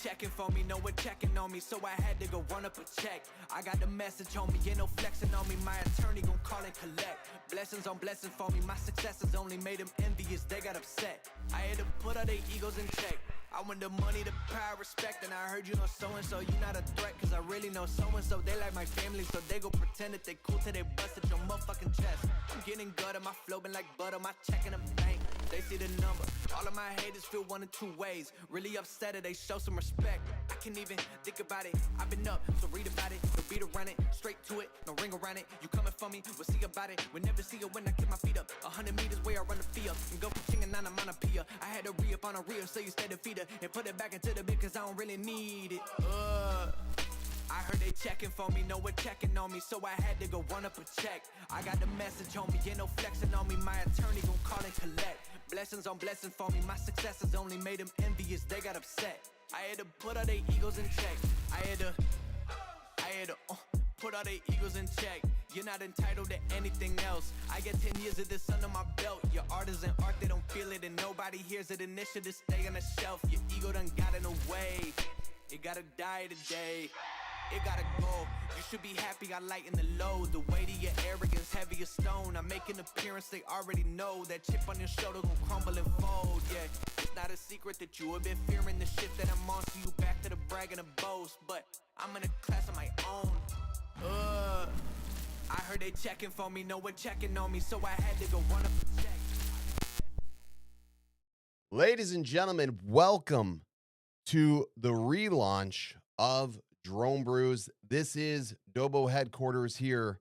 checking for me, no one checking on me, so I had to go run up a check. I got the message on me, ain't no flexing on me, my attorney gon' call and collect. Blessings on blessings for me, my successes only made them envious, they got upset. I had to put all their egos in check. I want the money, the power, respect, and I heard you know so-and-so, you not a threat, cause I really know so-and-so, they like my family, so they go pretend that they cool till they bust at your motherfucking chest. I'm getting gutter, my flow been like butter, my check in the bank, they see the number. All of my haters feel one of two ways, really upset or they show some respect. I can't even think about it, I've been up, so read about it, no beat around it, straight to it, no ring around it. You coming for me, we'll see about it, we'll never see it when I keep my feet up. 100 meters where I run the field, and go for chinging on a monopia. I had to re-up on a reel, so you stay defeated, and put it back into the bit, cause I don't really need it. I heard they checking for me, no one checking on me, so I had to go run up a check. I got the message on me, ain't no flexing on me, my attorney gon' call and collect. Blessings on blessings for me, my successes only made them envious, they got upset. I had to put all their egos in check. I had to put all their egos in check. You're not entitled to anything else. I get 10 years of this under my belt. Your art is an art, they don't feel it, and nobody hears it. Initiative stay on the shelf. Your ego done got in the way. It gotta die today. It gotta go. You should be happy I lighten the load. The weight of your arrogance, heavy as stone. I make an appearance, they already know. That chip on your shoulder gon' crumble and fold, yeah. It's not a secret that you have been fearing the shit that I'm on. So you back to the brag and the boast. But I'm in a class of my own. I heard they checking for me, no one checking on me, so I had to go run up a check. Ladies and gentlemen, welcome to the relaunch of Drone Brews. This is Dobo headquarters here,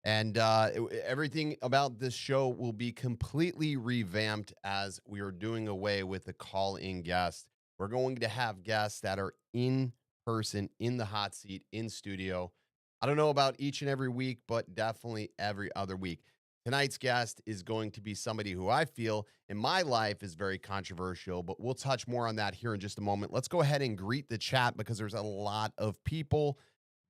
and everything about this show will be completely revamped as we are doing away with the call-in guest. We're going to have guests that are in person, in the hot seat, in studio. I don't know about each and every week, but definitely every other week. Tonight's guest is going to be somebody who I feel in my life is very controversial, but we'll touch more on that here in just a moment. Let's go ahead and greet the chat because there's a lot of people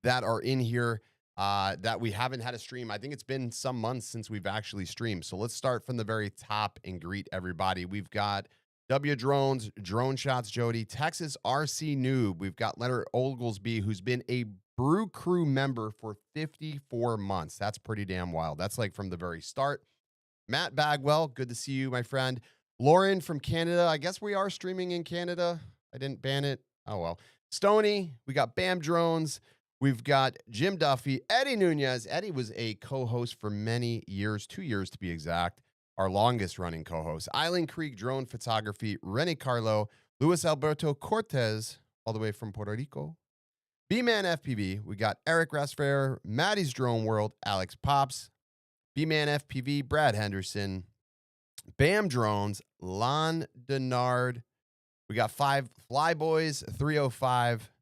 that are in here that we haven't had a stream. I think it's been some months since we've actually streamed. So let's start from the very top and greet everybody. We've got W Drones, Drone Shots Jody, Texas RC Noob. We've got Leonard Oglesby, who's been a Brew Crew member for 54 months. That's pretty damn wild. That's like from the very start. Matt Bagwell, good to see you, my friend. Lauren from Canada. I guess we are streaming in Canada. I didn't ban it. Oh, well. Stony, we got Bam Drones. We've got Jim Duffy, Eddie Nunez. Eddie was a co-host for many years, 2 years to be exact. Our longest running co-host. Island Creek Drone Photography, Rene Carlo, Luis Alberto Cortez, all the way from Puerto Rico. B-Man FPV, we got Eric Rasfair, Maddie's Drone World, Alex Pops, B-Man FPV, Brad Henderson, Bam Drones, Lon Denard. We got 5 Flyboys, 305,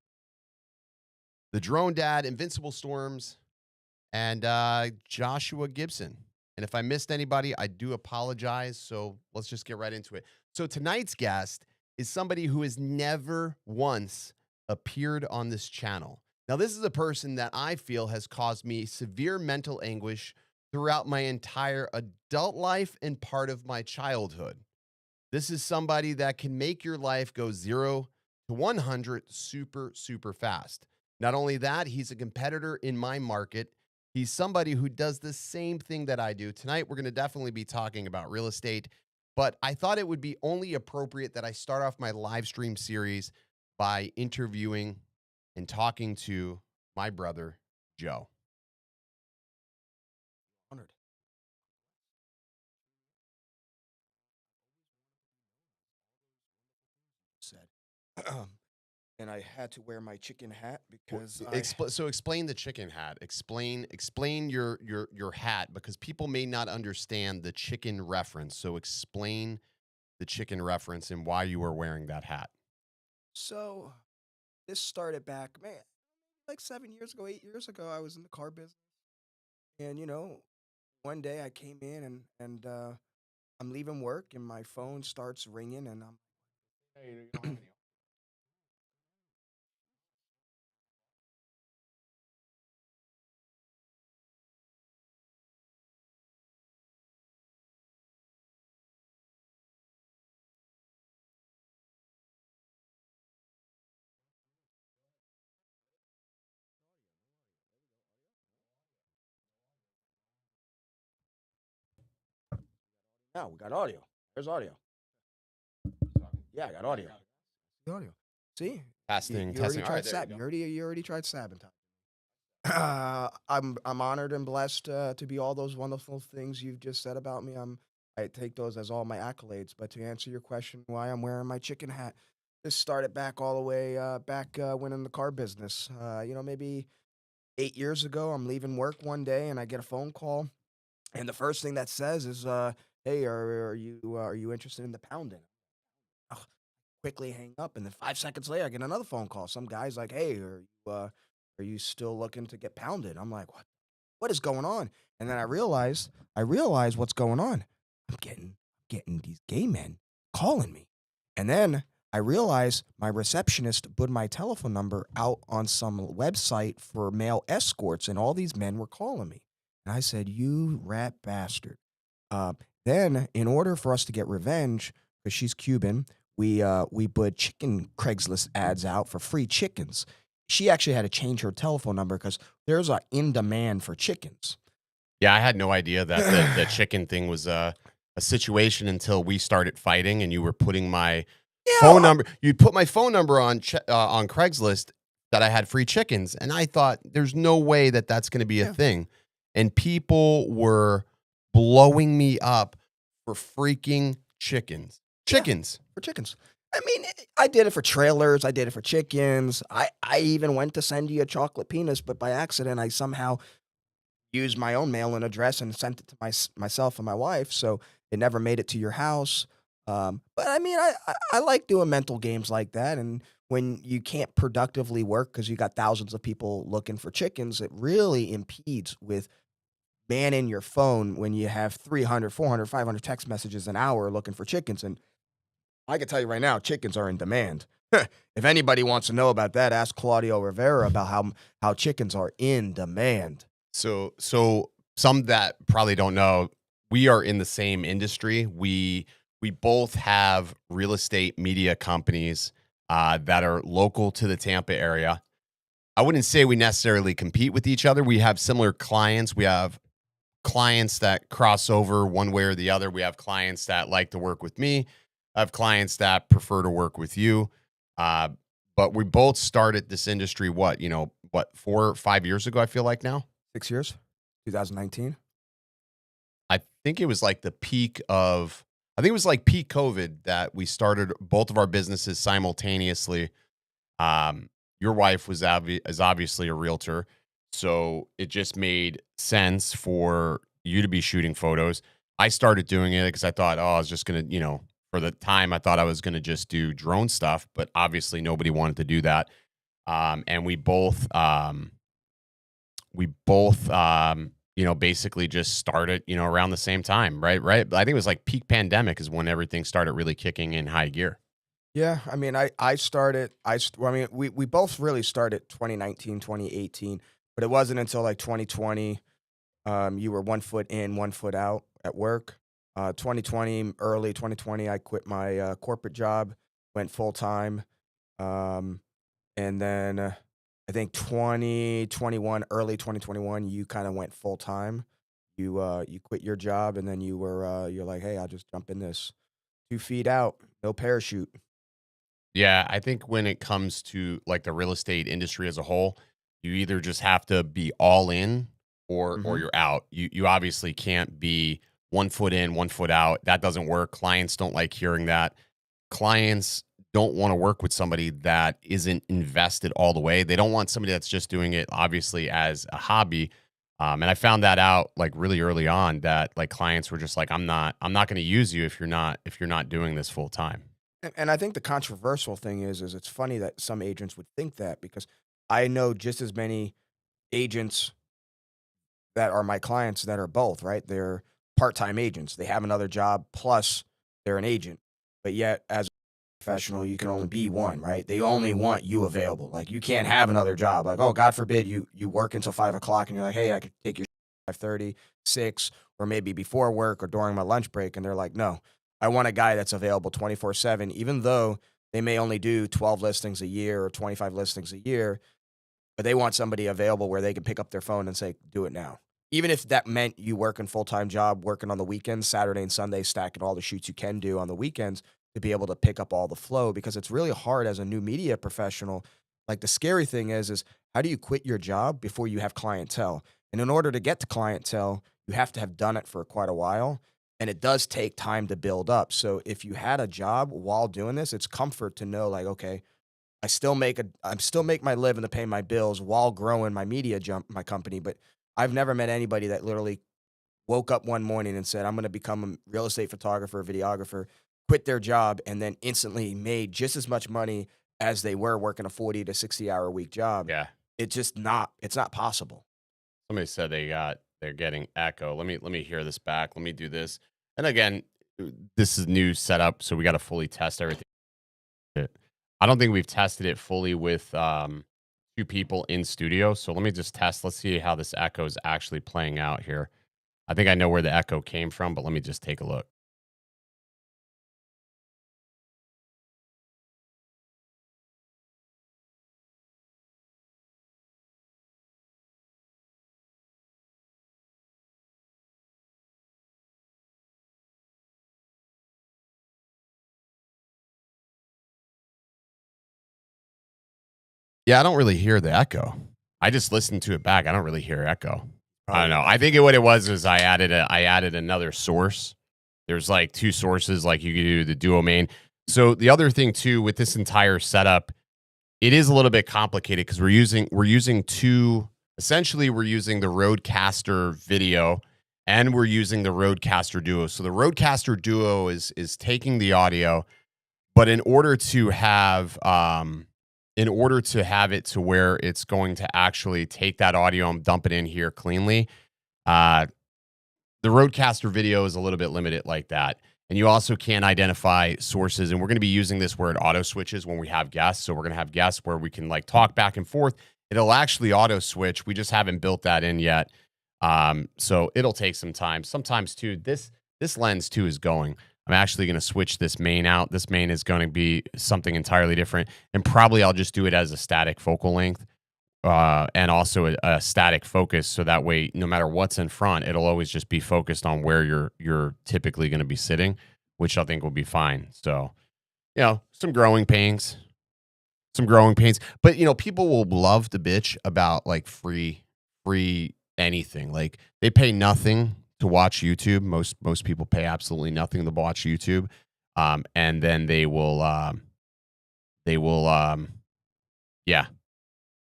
The Drone Dad, Invincible Storms, and Joshua Gibson. And if I missed anybody, I do apologize. So let's just get right into it. So tonight's guest is somebody who has never once appeared on this channel. Now, this is a person that I feel has caused me severe mental anguish throughout my entire adult life and part of my childhood. This is somebody that can make your life go 0 to 100 super, super fast. Not only that, he's a competitor in my market. He's somebody who does the same thing that I do. Tonight, we're going to definitely be talking about real estate, but I thought it would be only appropriate that I start off my live stream series by interviewing and talking to my brother, Joe. Honored. Said. And I had to wear my chicken hat because So explain the chicken hat. Explain your hat, because people may not understand the chicken reference. So explain the chicken reference and why you were wearing that hat. So this started back, man, like 7 years ago, 8 years ago. I was in the car business, and one day I came in and I'm leaving work, and my phone starts ringing, and I'm Hey, you don't have any. No, we got audio. There's audio. Yeah, I got audio. The audio. See, Testing, you already testing. All right, tried there we sab. go. You already tried sabotaging. I'm honored and blessed to be all those wonderful things you've just said about me. I take those as all my accolades. But to answer your question, why I'm wearing my chicken hat, this started back all the way back when in the car business. Maybe 8 years ago, I'm leaving work one day and I get a phone call, and the first thing that says is, "Hey, are you interested in the pounding?" Ugh, quickly hang up, and then 5 seconds later, I get another phone call. Some guy's like, "Hey, are you still looking to get pounded?" I'm like, what is going on? And then I realize what's going on. I'm getting these gay men calling me. And then I realize my receptionist put my telephone number out on some website for male escorts, and all these men were calling me. And I said, "You rat bastard." Uh, then, in order for us to get revenge, because she's Cuban, we put chicken Craigslist ads out for free chickens. She actually had to change her telephone number because there's a in demand for chickens. Yeah, I had no idea that the chicken thing was a situation until we started fighting, and you were putting my phone Yeah, number. You'd put my phone number on Craigslist that I had free chickens, and I thought there's no way that that's going to be a yeah, thing, and people were blowing me up for freaking chickens. yeah, Chickens. for chickens. I mean, I did it for trailers. I did it for chickens. I even went to send you a chocolate penis, but by accident, I somehow used my own mailing address and sent it to myself and my wife, so it never made it to your house. But I mean, I like doing mental games like that, and when you can't productively work because you got thousands of people looking for chickens, it really impedes with manning your phone when you have 300, 400, 500 text messages an hour looking for chickens. And I can tell you right now, chickens are in demand. If anybody wants to know about that, ask Claudio Rivera about how chickens are in demand. So some that probably don't know, we are in the same industry. We both have real estate media companies that are local to the Tampa area. I wouldn't say we necessarily compete with each other. We have similar clients. We have clients that cross over one way or the other. We have clients that like to work with me. I have clients that prefer to work with you. Uh, but we both started this industry, what, 4 or 5 years ago, I feel like now? 6 years, 2019. I think it was like I think it was like peak COVID that we started both of our businesses simultaneously. Your wife is obviously a realtor, so it just made sense for you to be shooting photos. I started doing it because I thought, I was just gonna, for the time, I thought I was gonna just do drone stuff, but obviously nobody wanted to do that. And we both basically just started, around the same time, right. I think it was like peak pandemic is when everything started really kicking in high gear. Yeah, I mean, I started, well, I mean, we both really started 2019, 2018, but it wasn't until like 2020. You were 1 foot in, 1 foot out at work. 2020, early 2020, I quit my corporate job, went full time. Um, and then I think 2021, early 2021, you kind of went full time. You quit your job, and then you're like, hey, I'll just jump in this. 2 feet out, no parachute. Yeah, I think when it comes to like the real estate industry as a whole, you either just have to be all in or Hmm. you're out. You obviously can't be 1 foot in, 1 foot out. That doesn't work. Clients don't like hearing that. Clients don't want to work with somebody that isn't invested all the way. They don't want somebody that's just doing it obviously as a hobby. And I found that out like really early on that like clients were just like, I'm not going to use you if you're not doing this full time. And I think the controversial thing is it's funny that some agents would think that because I know just as many agents that are my clients that are both, right? They're part-time agents. They have another job plus they're an agent. But yet as a professional, you can only be one, right? They only want you available. Like you can't have another job. Like, oh, God forbid you work until 5 o'clock and you're like, hey, I could take your 5:30, 6, or maybe before work or during my lunch break. And they're like, no, I want a guy that's available 24/7, even though they may only do 12 listings a year or 25 listings a year, but they want somebody available where they can pick up their phone and say, do it now. even if that meant you working full-time job, working on the weekends, Saturday and Sunday, stacking all the shoots you can do on the weekends to be able to pick up all the flow, because it's really hard as a new media professional. Like, the scary thing is how do you quit your job before you have clientele? And in order to get to clientele, you have to have done it for quite a while, and it does take time to build up. So if you had a job while doing this, it's comfort to know, like, okay, I'm still make my living to pay my bills while growing my company. But I've never met anybody that literally woke up one morning and said, I'm going to become a real estate photographer, videographer, quit their job, and then instantly made just as much money as they were working a 40 to 60 hour a week job. Yeah. It's not possible. Somebody said they're getting echo. Let me hear this back. Let me do this. And again, this is new setup, so we got to fully test everything. I don't think we've tested it fully with two people in studio. So let me just test. Let's see how this echo is actually playing out here. I think I know where the echo came from, but let me just take a look. Yeah, I don't really hear the echo. I just listened to it back. I don't really hear echo. I don't know. I think what it was I added another source. There's like two sources, like you could do the duo main. So the other thing too with this entire setup, it is a little bit complicated because we're using two. Essentially, we're using the Rodecaster video and we're using the Rodecaster Duo. So the Rodecaster Duo is taking the audio, but in order to have it to where it's going to actually take that audio and dump it in here cleanly, the Rodecaster video is a little bit limited like that. And you also can't identify sources. And we're going to be using this where it auto switches when we have guests. So we're going to have guests where we can like talk back and forth. It'll actually auto switch. We just haven't built that in yet. So it'll take some time. Sometimes too, this lens too is going. I'm actually going to switch this main out. This main is going to be something entirely different. And probably I'll just do it as a static focal length. And also a static focus, so that way, no matter what's in front, it'll always just be focused on where you're typically going to be sitting, which I think will be fine. So, some growing pains. But people will love to bitch about like free anything. Like they pay nothing to watch YouTube. Most people pay absolutely nothing to watch YouTube, and then they will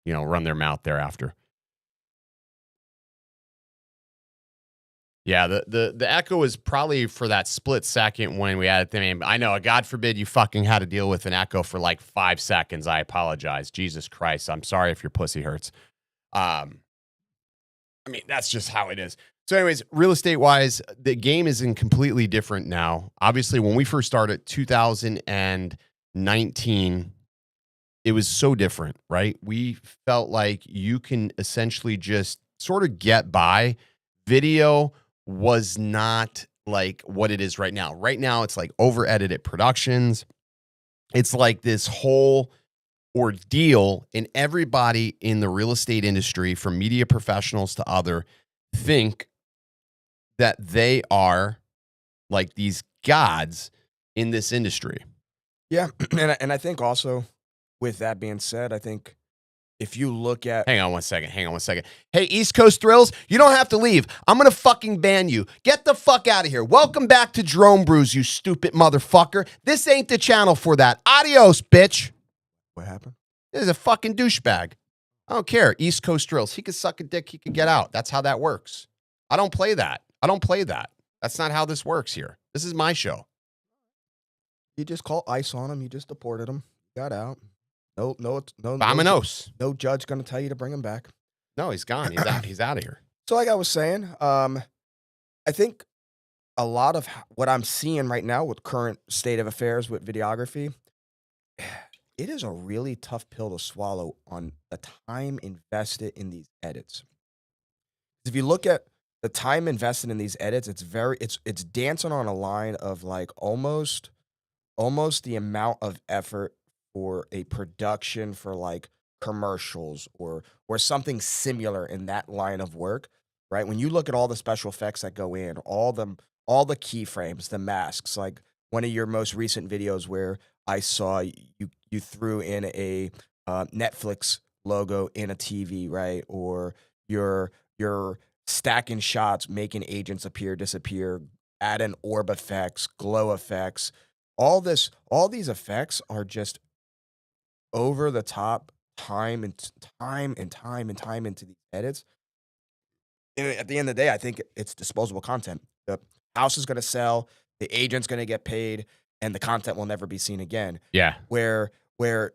run their mouth thereafter. Yeah, the echo is probably for that split second when we added the name. I know, God forbid you fucking had to deal with an echo for like 5 seconds. I apologize. Jesus Christ. I'm sorry if your pussy hurts. That's just how it is. So anyways, real estate wise, the game is in completely different now. Obviously, when we first started 2019, it was so different, right? We felt like you can essentially just sort of get by. Video was not like what it is right now. Right now, it's like over-edited productions. It's like this whole ordeal, and everybody in the real estate industry, from media professionals to other, think that they are like these gods in this industry. Yeah, and I think also, with that being said, I think if you look at... Hang on one second. Hey, East Coast Thrills, you don't have to leave. I'm going to fucking ban you. Get the fuck out of here. Welcome back to Drone Brews, you stupid motherfucker. This ain't the channel for that. Adios, bitch. What happened? This is a fucking douchebag. I don't care. East Coast Thrills. He could suck a dick. He could get out. That's how that works. I don't play that. That's not how this works here. This is my show. You just call ICE on him. You just deported him. Got out. No. Vamonos. No judge going to tell you to bring him back. No, he's gone. He's out of here. So like I was saying, I think a lot of what I'm seeing right now with current state of affairs with videography, it is a really tough pill to swallow on the time invested in these edits. If you look at the time invested in these edits, it's dancing on a line of like almost the amount of effort for a production for like commercials or something similar in that line of work. right? When you look at all the special effects that go in, all the keyframes, the masks, like one of your most recent videos where I saw you threw in a Netflix logo in a TV, right? Or you're stacking shots, making agents appear, disappear, add in orb effects, glow effects. All these effects are just over the top time into these edits. And at the end of the day, I think it's disposable content. The house is gonna sell, the agent's gonna get paid, and the content will never be seen again. Yeah. Where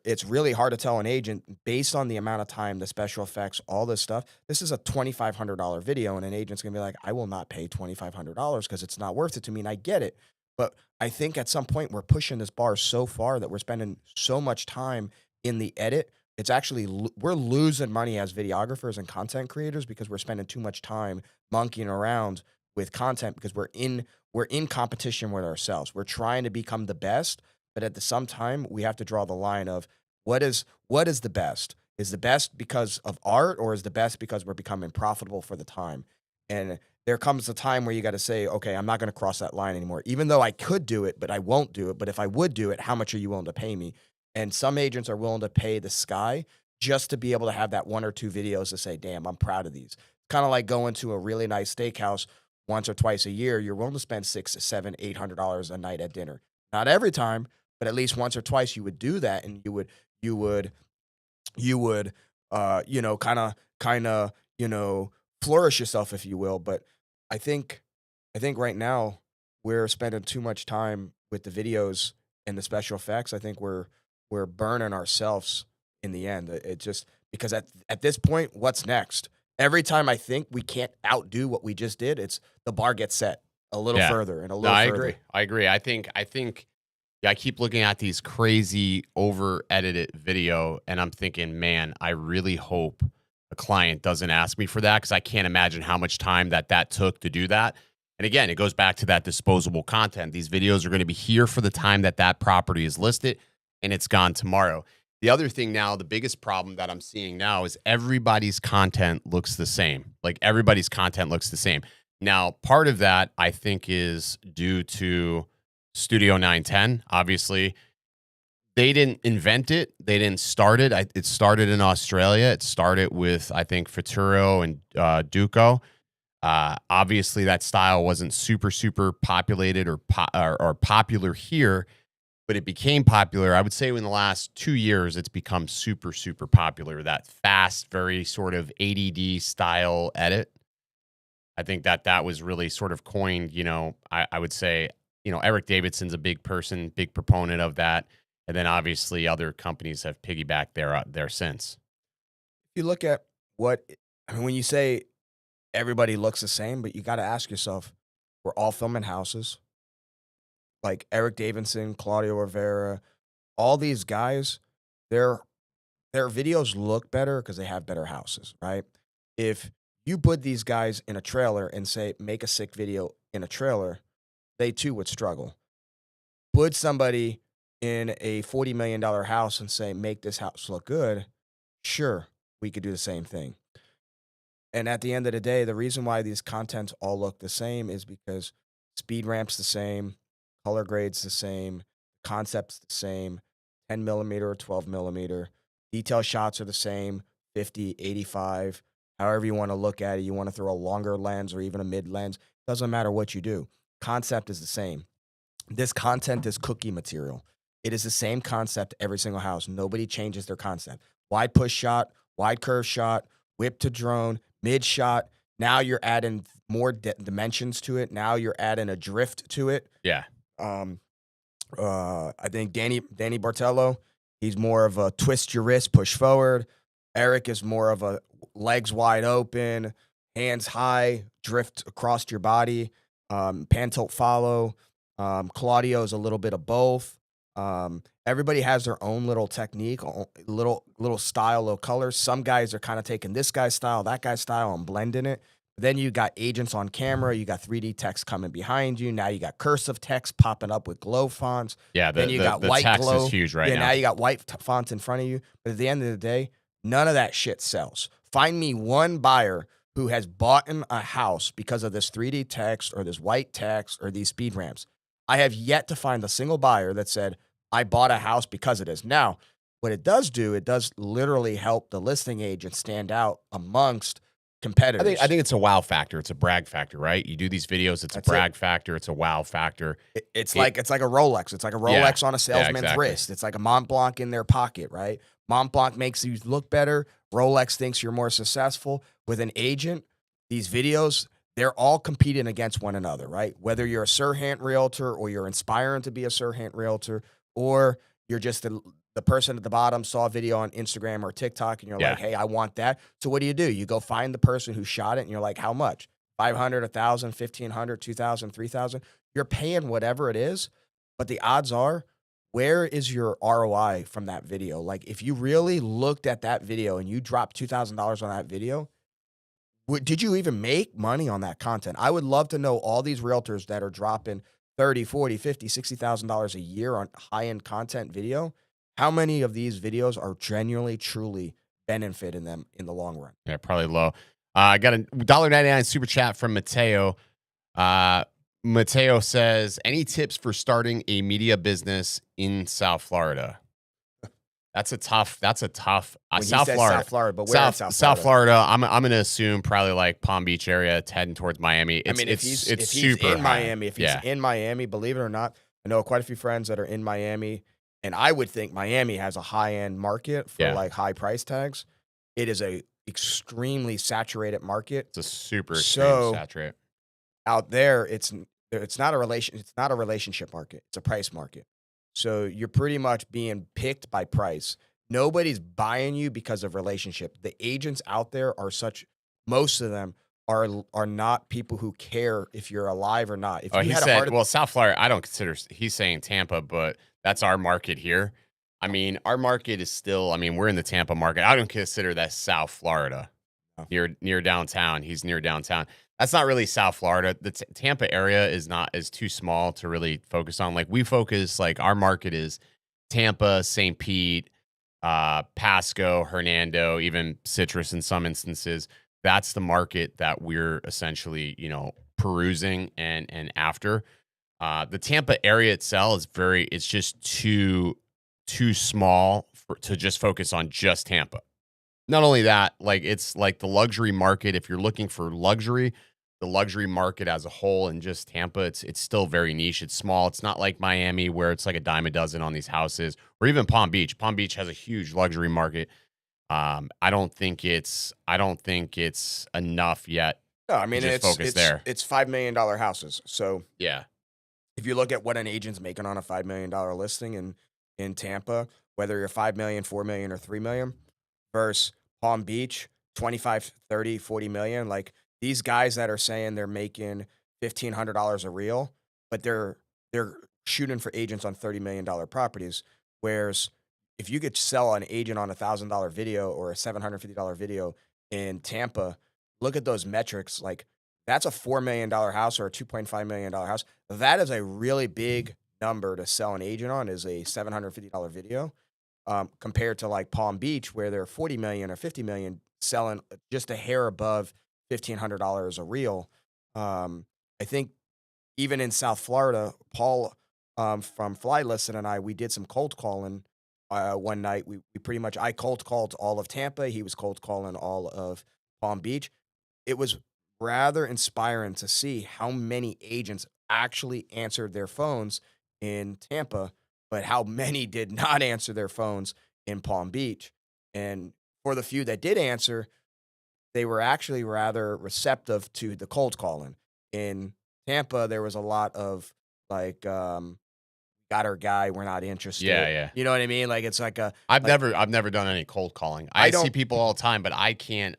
it's really hard to tell an agent based on the amount of time, the special effects, all this stuff. This is a $2,500 video, and an agent's gonna be like, I will not pay $2,500 because it's not worth it to me. And I get it. But I think at some point we're pushing this bar so far that we're spending so much time in the edit. It's actually we're losing money as videographers and content creators because we're spending too much time monkeying around with content because we're in competition with ourselves. We're trying to become the best, but at the same time, we have to draw the line of what is the best? Is the best because of art, or is the best because we're becoming profitable for the time? And there comes a time where you got to say, okay, I'm not going to cross that line anymore. Even though I could do it, but I won't do it. But if I would do it, how much are you willing to pay me? And some agents are willing to pay the sky just to be able to have that one or two videos to say, damn, I'm proud of these. Kind of like going to a really nice steakhouse once or twice a year. You're willing to spend $600, $700, $800 a night at dinner. Not every time, but at least once or twice you would do that, and you would kind of flourish yourself, if you will. But I think right now we're spending too much time with the videos and the special effects. I think we're burning ourselves in the end. It just because at this point, what's next? Every time I think we can't outdo what we just did, it's the bar gets set a little further and a No, little I further. agree. I agree. I think yeah, I keep looking at these crazy over edited video and I'm thinking, man, I really hope a client doesn't ask me for that because I can't imagine how much time that took to do that. And again, it goes back to that disposable content. These videos are going to be here for the time that property is listed and it's gone tomorrow. The other thing now, the biggest problem that I'm seeing now is everybody's content looks the same. Like everybody's content looks the same. Now, part of that I think is due to Studio 910. Obviously, they didn't invent it. They didn't start it. It started in Australia. It started with, I think, Futuro and Duco. Obviously, that style wasn't super populated or popular here, but it became popular. I would say in the last 2 years, it's become super popular. That fast, very sort of ADD style edit. I think that was really sort of coined, I would say, Eric Davidson's a big proponent of that. And then obviously other companies have piggybacked there since. If you look at when you say everybody looks the same, but you got to ask yourself, we're all filming houses. Like Eric Davidson, Claudio Rivera, all these guys, their videos look better because they have better houses, right? If you put these guys in a trailer and say, make a sick video in a trailer, they too would struggle. Put somebody in a $40 million house and say, make this house look good, sure, we could do the same thing. And at the end of the day, the reason why these contents all look the same is because speed ramp's the same, color grade's the same, concept's the same, 10 millimeter or 12 millimeter. Detail shots are the same, 50, 85, however you want to look at it. You want to throw a longer lens or even a mid lens. Doesn't matter what you do. Concept is the same. This content is cookie material. It is the same concept every single house. Nobody changes their concept. Wide push shot, wide curve shot, whip to drone, mid shot. Now you're adding more dimensions to it. Now you're adding a drift to it. Yeah. I think Danny Bartello, he's more of a twist your wrist, push forward. Eric is more of a legs wide open, hands high, drift across your body, pan tilt follow. Claudio is a little bit of both. Everybody has their own little technique, little style, little colors. Some guys are kind of taking this guy's style, that guy's style, and blending it. Then you got agents on camera. You got 3D text coming behind you. Now you got cursive text popping up with glow fonts. Yeah, then you got the white text glow. is huge right now. Now you got white fonts in front of you. But at the end of the day, none of that shit sells. Find me one buyer who has bought a house because of this 3D text or this white text or these speed ramps. I have yet to find a single buyer that said, I bought a house because of this. Now, what it does do, it does literally help the listing agent stand out amongst competitors. I think it's a wow factor. It's a brag factor, right? You do these videos, it's That's a brag factor. It's a wow factor. It's like a Rolex. It's like a Rolex on a salesman's exactly. wrist. It's like a Mont Blanc in their pocket, right? Mont Blanc makes you look better. Rolex thinks you're more successful. With an agent, these videos, they're all competing against one another, right? Whether you're a Serhant realtor or you're inspiring to be a Serhant realtor, or you're just the person at the bottom saw a video on Instagram or TikTok and you're like, hey, I want that. So what do? You go find the person who shot it and you're like, how much? 500, 1,000, 1,500, 2,000, 3,000. You're paying whatever it is, but the odds are, where is your ROI from that video? Like, if you really looked at that video and you dropped $2,000 on that video, did you even make money on that content? I would love to know all these realtors that are dropping 30, 40, 50, $60,000 a year on high-end content video. How many of these videos are genuinely, truly benefiting them in the long run? Yeah, probably low. I got a $1.99 super chat from Mateo. Mateo says, any tips for starting a media business in South Florida? That's a tough. South Florida, but where in South Florida? I'm going to assume probably like Palm Beach area, heading towards Miami. If he's in Miami, in Miami, believe it or not, I know quite a few friends that are in Miami, and I would think Miami has a high-end market for like high price tags. It is a extremely saturated market. It's a super extreme saturated. Out there, it's not a relationship market. It's a price market. So you're pretty much being picked by price. Nobody's buying you because of relationship. The agents out there most of them are not people who care if you're alive or not. If you had South Florida, I don't consider, he's saying Tampa, but that's our market here. I mean, our market is still, we're in the Tampa market. I don't consider that South Florida. Near downtown. He's near downtown. That's not really South Florida. The Tampa area is too small to really focus on. Like, we focus, like, our market is Tampa, St. Pete, Pasco, Hernando, even Citrus in some instances. That's the market that we're essentially, perusing and after. The Tampa area itself it's just too small to just focus on just Tampa. Not only that, like, it's like the luxury market. If you're looking for luxury, the luxury market as a whole in just Tampa, it's still very niche. It's small. It's not like Miami where it's like a dime a dozen on these houses, or even Palm Beach. Palm Beach has a huge luxury market. I don't think it's enough yet. No, it's there. It's $5 million houses. So yeah, if you look at what an agent's making on a $5 million listing in Tampa, whether you're 5 million, 4 million, or 3 million, versus Palm Beach, 25, 30, 40 million. Like, these guys that are saying they're making $1,500 a reel, but they're shooting for agents on $30 million properties. Whereas if you could sell an agent on $1,000 video or a $750 video in Tampa, look at those metrics. Like, that's a $4 million house or a $2.5 million house. That is a really big number to sell an agent on, is a $750 video. Compared to like Palm Beach, where they're 40 million or 50 million, selling just a hair above $1,500 a reel. I think even in South Florida, Paul from Fly Listen and we did some cold calling one night. I cold called all of Tampa. He was cold calling all of Palm Beach. It was rather inspiring to see how many agents actually answered their phones in Tampa, but how many did not answer their phones in Palm Beach. And for the few that did answer, they were actually rather receptive to the cold calling. In Tampa, there was a lot of like, got our guy, we're not interested. Yeah. You know what I mean? Like, it's like I've never done any cold calling. I see people all the time, but I can't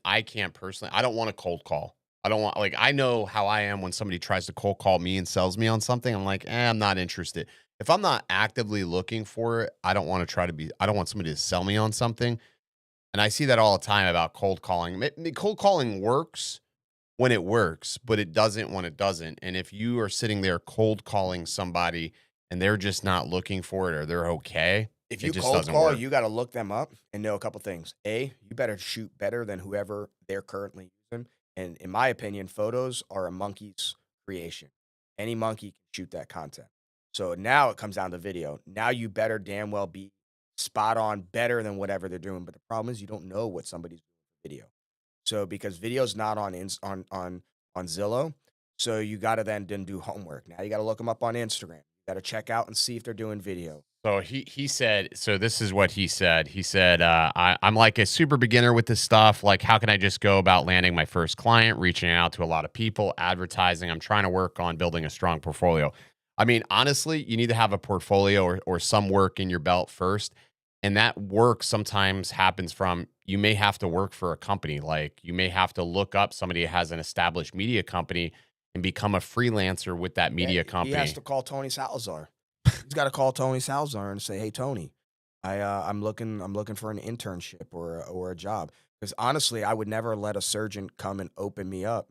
personally. I don't want to cold call. I don't want, like, I know how I am when somebody tries to cold call me and sells me on something. I'm like, I'm not interested. If I'm not actively looking for it, I don't want somebody to sell me on something. And I see that all the time about cold calling. Cold calling works when it works, but it doesn't when it doesn't. And if you are sitting there cold calling somebody and they're just not looking for it, or they're okay, if you cold call, you got to look them up and know a couple things. A, you better shoot better than whoever they're currently using. And in my opinion, photos are a monkey's creation. Any monkey can shoot that content. So now it comes down to video. Now you better damn well be spot on, better than whatever they're doing. But the problem is you don't know what somebody's doing with video. So because video's not on Zillow, so you got to then do homework. Now you got to look them up on Instagram. You got to check out and see if they're doing video. So he said, so this is what he said. He said, I'm like a super beginner with this stuff. Like, how can I just go about landing my first client, reaching out to a lot of people, advertising? I'm trying to work on building a strong portfolio. I mean, honestly, you need to have a portfolio or some work in your belt first. And that work sometimes happens from, you may have to work for a company. Like you may have to look up somebody who has an established media company and become a freelancer with that media company. He has to call Tony Salazar. He's got to call Tony Salazar and say, "Hey, Tony, I'm looking for an internship or a job." Because honestly, I would never let a surgeon come and open me up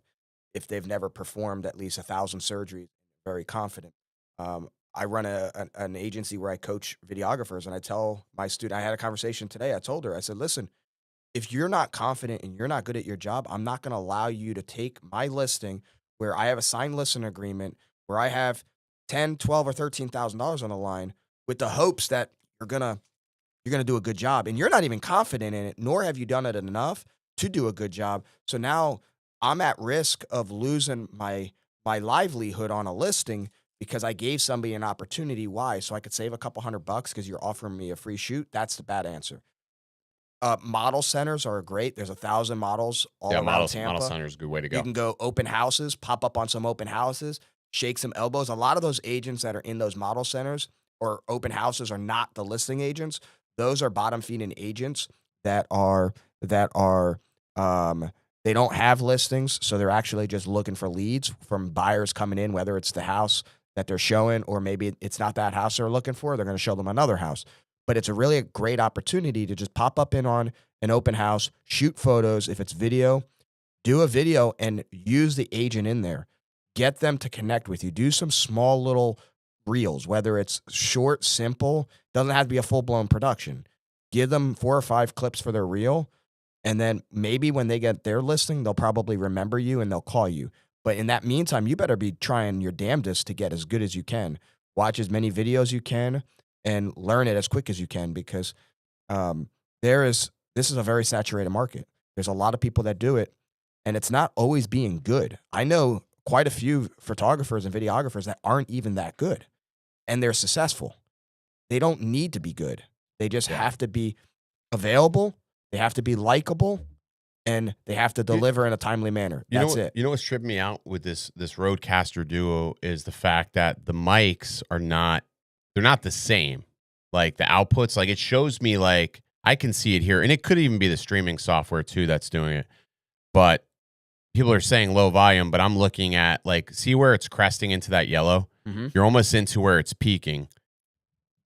if they've never performed at least 1,000 surgeries. Very confident. I run an agency where I coach videographers, and I tell my student. I had a conversation today. I told her, I said, "Listen, if you're not confident and you're not good at your job, I'm not going to allow you to take my listing where I have a signed listing agreement where I have 10, 12, or $13,000 on the line with the hopes that you're gonna do a good job, and you're not even confident in it, nor have you done it enough to do a good job. So now I'm at risk of losing my livelihood on a listing because I gave somebody an opportunity. Why? So I could save a couple $100 because you're offering me a free shoot. That's the bad answer. Model centers are great. There's 1,000 models all around Tampa. Model center is a good way to go. You can go open houses, pop up on some open houses, shake some elbows. A lot of those agents that are in those model centers or open houses are not the listing agents. Those are bottom feeding agents that are they don't have listings, so they're actually just looking for leads from buyers coming in, whether it's the house that they're showing or maybe it's not that house they're looking for. They're going to show them another house. But it's a great opportunity to just pop up in on an open house, shoot photos. If it's video, do a video and use the agent in there. Get them to connect with you. Do some small little reels, whether it's short, simple, doesn't have to be a full-blown production. Give them 4 or 5 clips for their reel, and then maybe when they get their listing, they'll probably remember you and they'll call you. But in that meantime, you better be trying your damnedest to get as good as you can. Watch as many videos you can and learn it as quick as you can, because this is a very saturated market. There's a lot of people that do it, and it's not always being good. I know quite a few photographers and videographers that aren't even that good, and they're successful. They don't need to be good. They just have to be available. They have to be likable, and they have to deliver in a timely manner. That's it. You know what's tripping me out with this Rodecaster Duo is the fact that the mics are they're not the same. Like the outputs, like it shows me, like I can see it here, and it could even be the streaming software too that's doing it. But people are saying low volume, but I'm looking at, like, see where it's cresting into that yellow? Mm-hmm. You're almost into where it's peaking.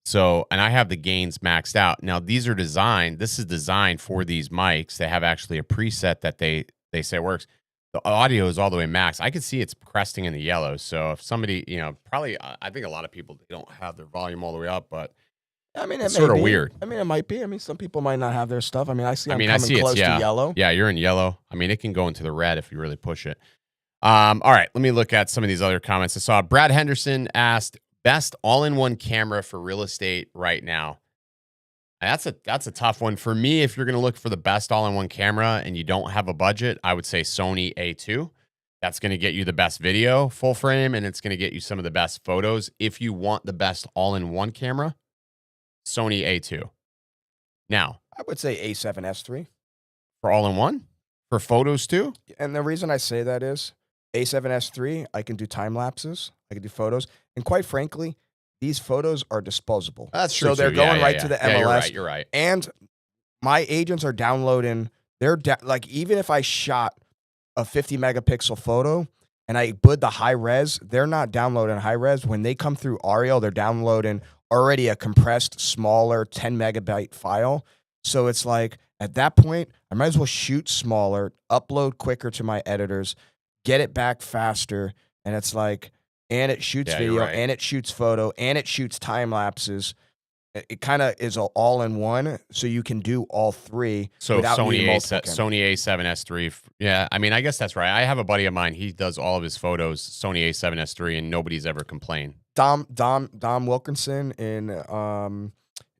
So, and I have the gains maxed out. Now, this is designed for these mics. They have actually a preset that they say works. The audio is all the way max. I can see it's cresting in the yellow. So if somebody, probably, I think a lot of people, they don't have their volume all the way up, but I mean, it's sort of weird. I mean, it might be. I mean, some people might not have their stuff. I mean, I see I see close to yellow. Yeah, you're in yellow. I mean, it can go into the red if you really push it. All right, let me look at some of these other comments. I saw Brad Henderson asked, best all-in-one camera for real estate right now. That's a tough one. For me, if you're going to look for the best all-in-one camera and you don't have a budget, I would say Sony A2. That's going to get you the best video, full frame, and it's going to get you some of the best photos. If you want the best all-in-one camera, Sony A2. Now, I would say A7S3. for all-in-one? For photos too? And the reason I say that is A7S3, I can do time lapses, I can do photos, and quite frankly, these photos are disposable. That's true. So they're going right to the MLS. Yeah, you're right. And my agents are downloading. Like, even if I shot a 50 megapixel photo and I put the high res, they're not downloading high res. When they come through Arial, they're downloading already a compressed, smaller 10 megabyte file. So it's like, at that point, I might as well shoot smaller, upload quicker to my editors, get it back faster. And it's like, and it shoots video, right. and it shoots photo, and it shoots time lapses. It kind of is all in one, so you can do all three So without needing multiple cameras. Sony A7S III. Yeah, I mean, I guess that's right. I have a buddy of mine. He does all of his photos Sony A7S III, and nobody's ever complained. Dom Wilkinson in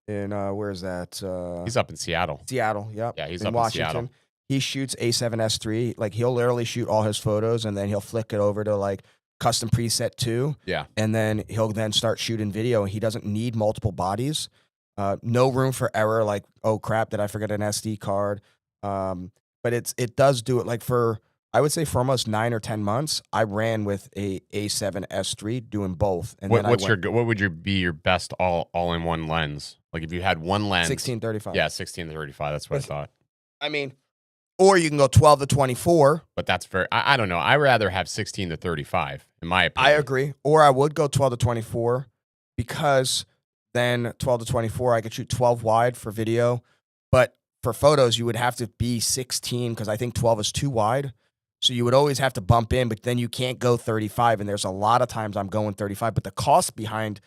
where is that? He's up in Seattle. Seattle. Yep. Yeah, he's in up in Washington. Seattle. He shoots A7S III. Like he'll literally shoot all his photos, and then he'll flick it over to like custom preset 2. Yeah. And then he'll then start shooting video. He doesn't need multiple bodies. No room for error. Like, oh crap, did I forget an SD card? But it does do it. Like I would say for almost 9 or 10 months, I ran with a A7S III doing both. And What then what would be your best all in one lens? Like if you had one lens, 16-35. Yeah, 16-35. That's what I thought. I mean, or you can go 12-24. But that's very. I don't know. I rather have 16-35 in my opinion. I agree. Or I would go 12-24 because then 12-24 I could shoot 12 wide for video, but for photos you would have to be 16 because I think 12 is too wide. So you would always have to bump in, but then you can't go 35. And there's a lot of times I'm going 35. But the cost behind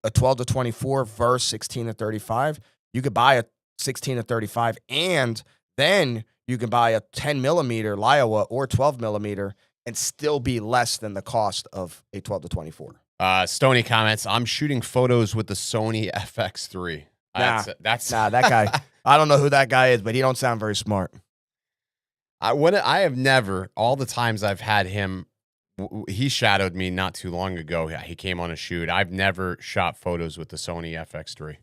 a 12-24 versus 16-35, you could buy a 16-35, and then you can buy a 10 millimeter Liowa or 12 millimeter and still be less than the cost of a 12-24. Stony comments, I'm shooting photos with the Sony FX3. Nah, That's that guy. I don't know who that guy is, but he don't sound very smart. I have never, all the times I've had him, he shadowed me not too long ago. He came on a shoot. I've never shot photos with the Sony FX3.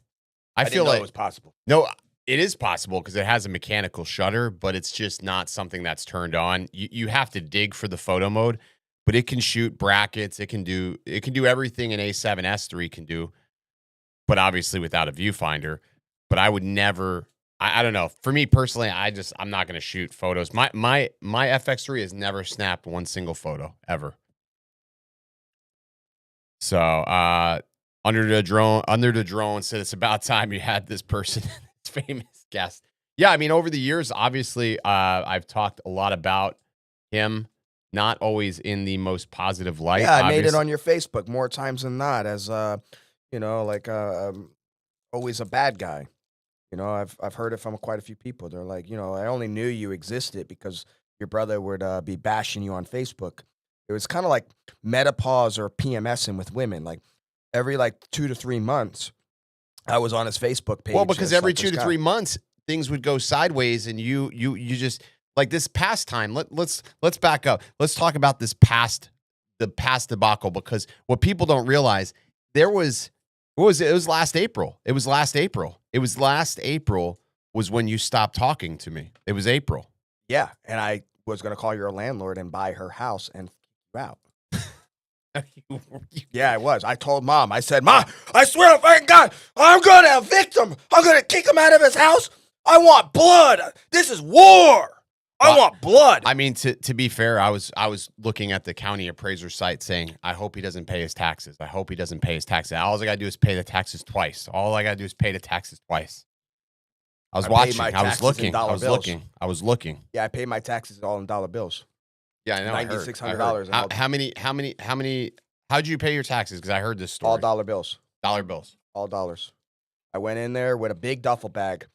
I feel like it was possible. No, it is possible because it has a mechanical shutter, but it's just not something that's turned on. You have to dig for the photo mode, but it can shoot brackets. It can do everything an A7S III can do, but obviously without a viewfinder. But I would never. I don't know. For me personally, I'm not going to shoot photos. My FX3 has never snapped one single photo ever. So under the drone said it's about time you had this person, this famous guest. Yeah, I mean over the years, obviously, I've talked a lot about him. Not always in the most positive light. Yeah, I made it on your Facebook more times than not as always a bad guy. You know, I've heard it from quite a few people. They're like, I only knew you existed because your brother would be bashing you on Facebook. It was kind of like menopause or PMSing with women. Like every 2 to 3 months, I was on his Facebook page. Well, because every 2 to 3 months, things would go sideways, and you just like this past time. Let's back up. Let's talk about the past debacle, because what people don't realize, it was last April. It was last April was when you stopped talking to me. It was April. Yeah, and I was going to call your landlord and buy her house and you out. Yeah, I was. I told Mom. I said, "Ma, I swear to fucking God, I'm going to evict him. I'm going to kick him out of his house. I want blood. This is war. I want blood." I mean, to be fair, I was looking at the county appraiser site saying, I hope he doesn't pay his taxes. I hope he doesn't pay his taxes. All I got to do is pay the taxes twice. I was watching. I was looking. Yeah, I paid my taxes all in dollar bills. Yeah, I know. $9,600. How'd you pay your taxes? Because I heard this story. All dollar bills. Dollar bills. All dollars. I went in there with a big duffel bag,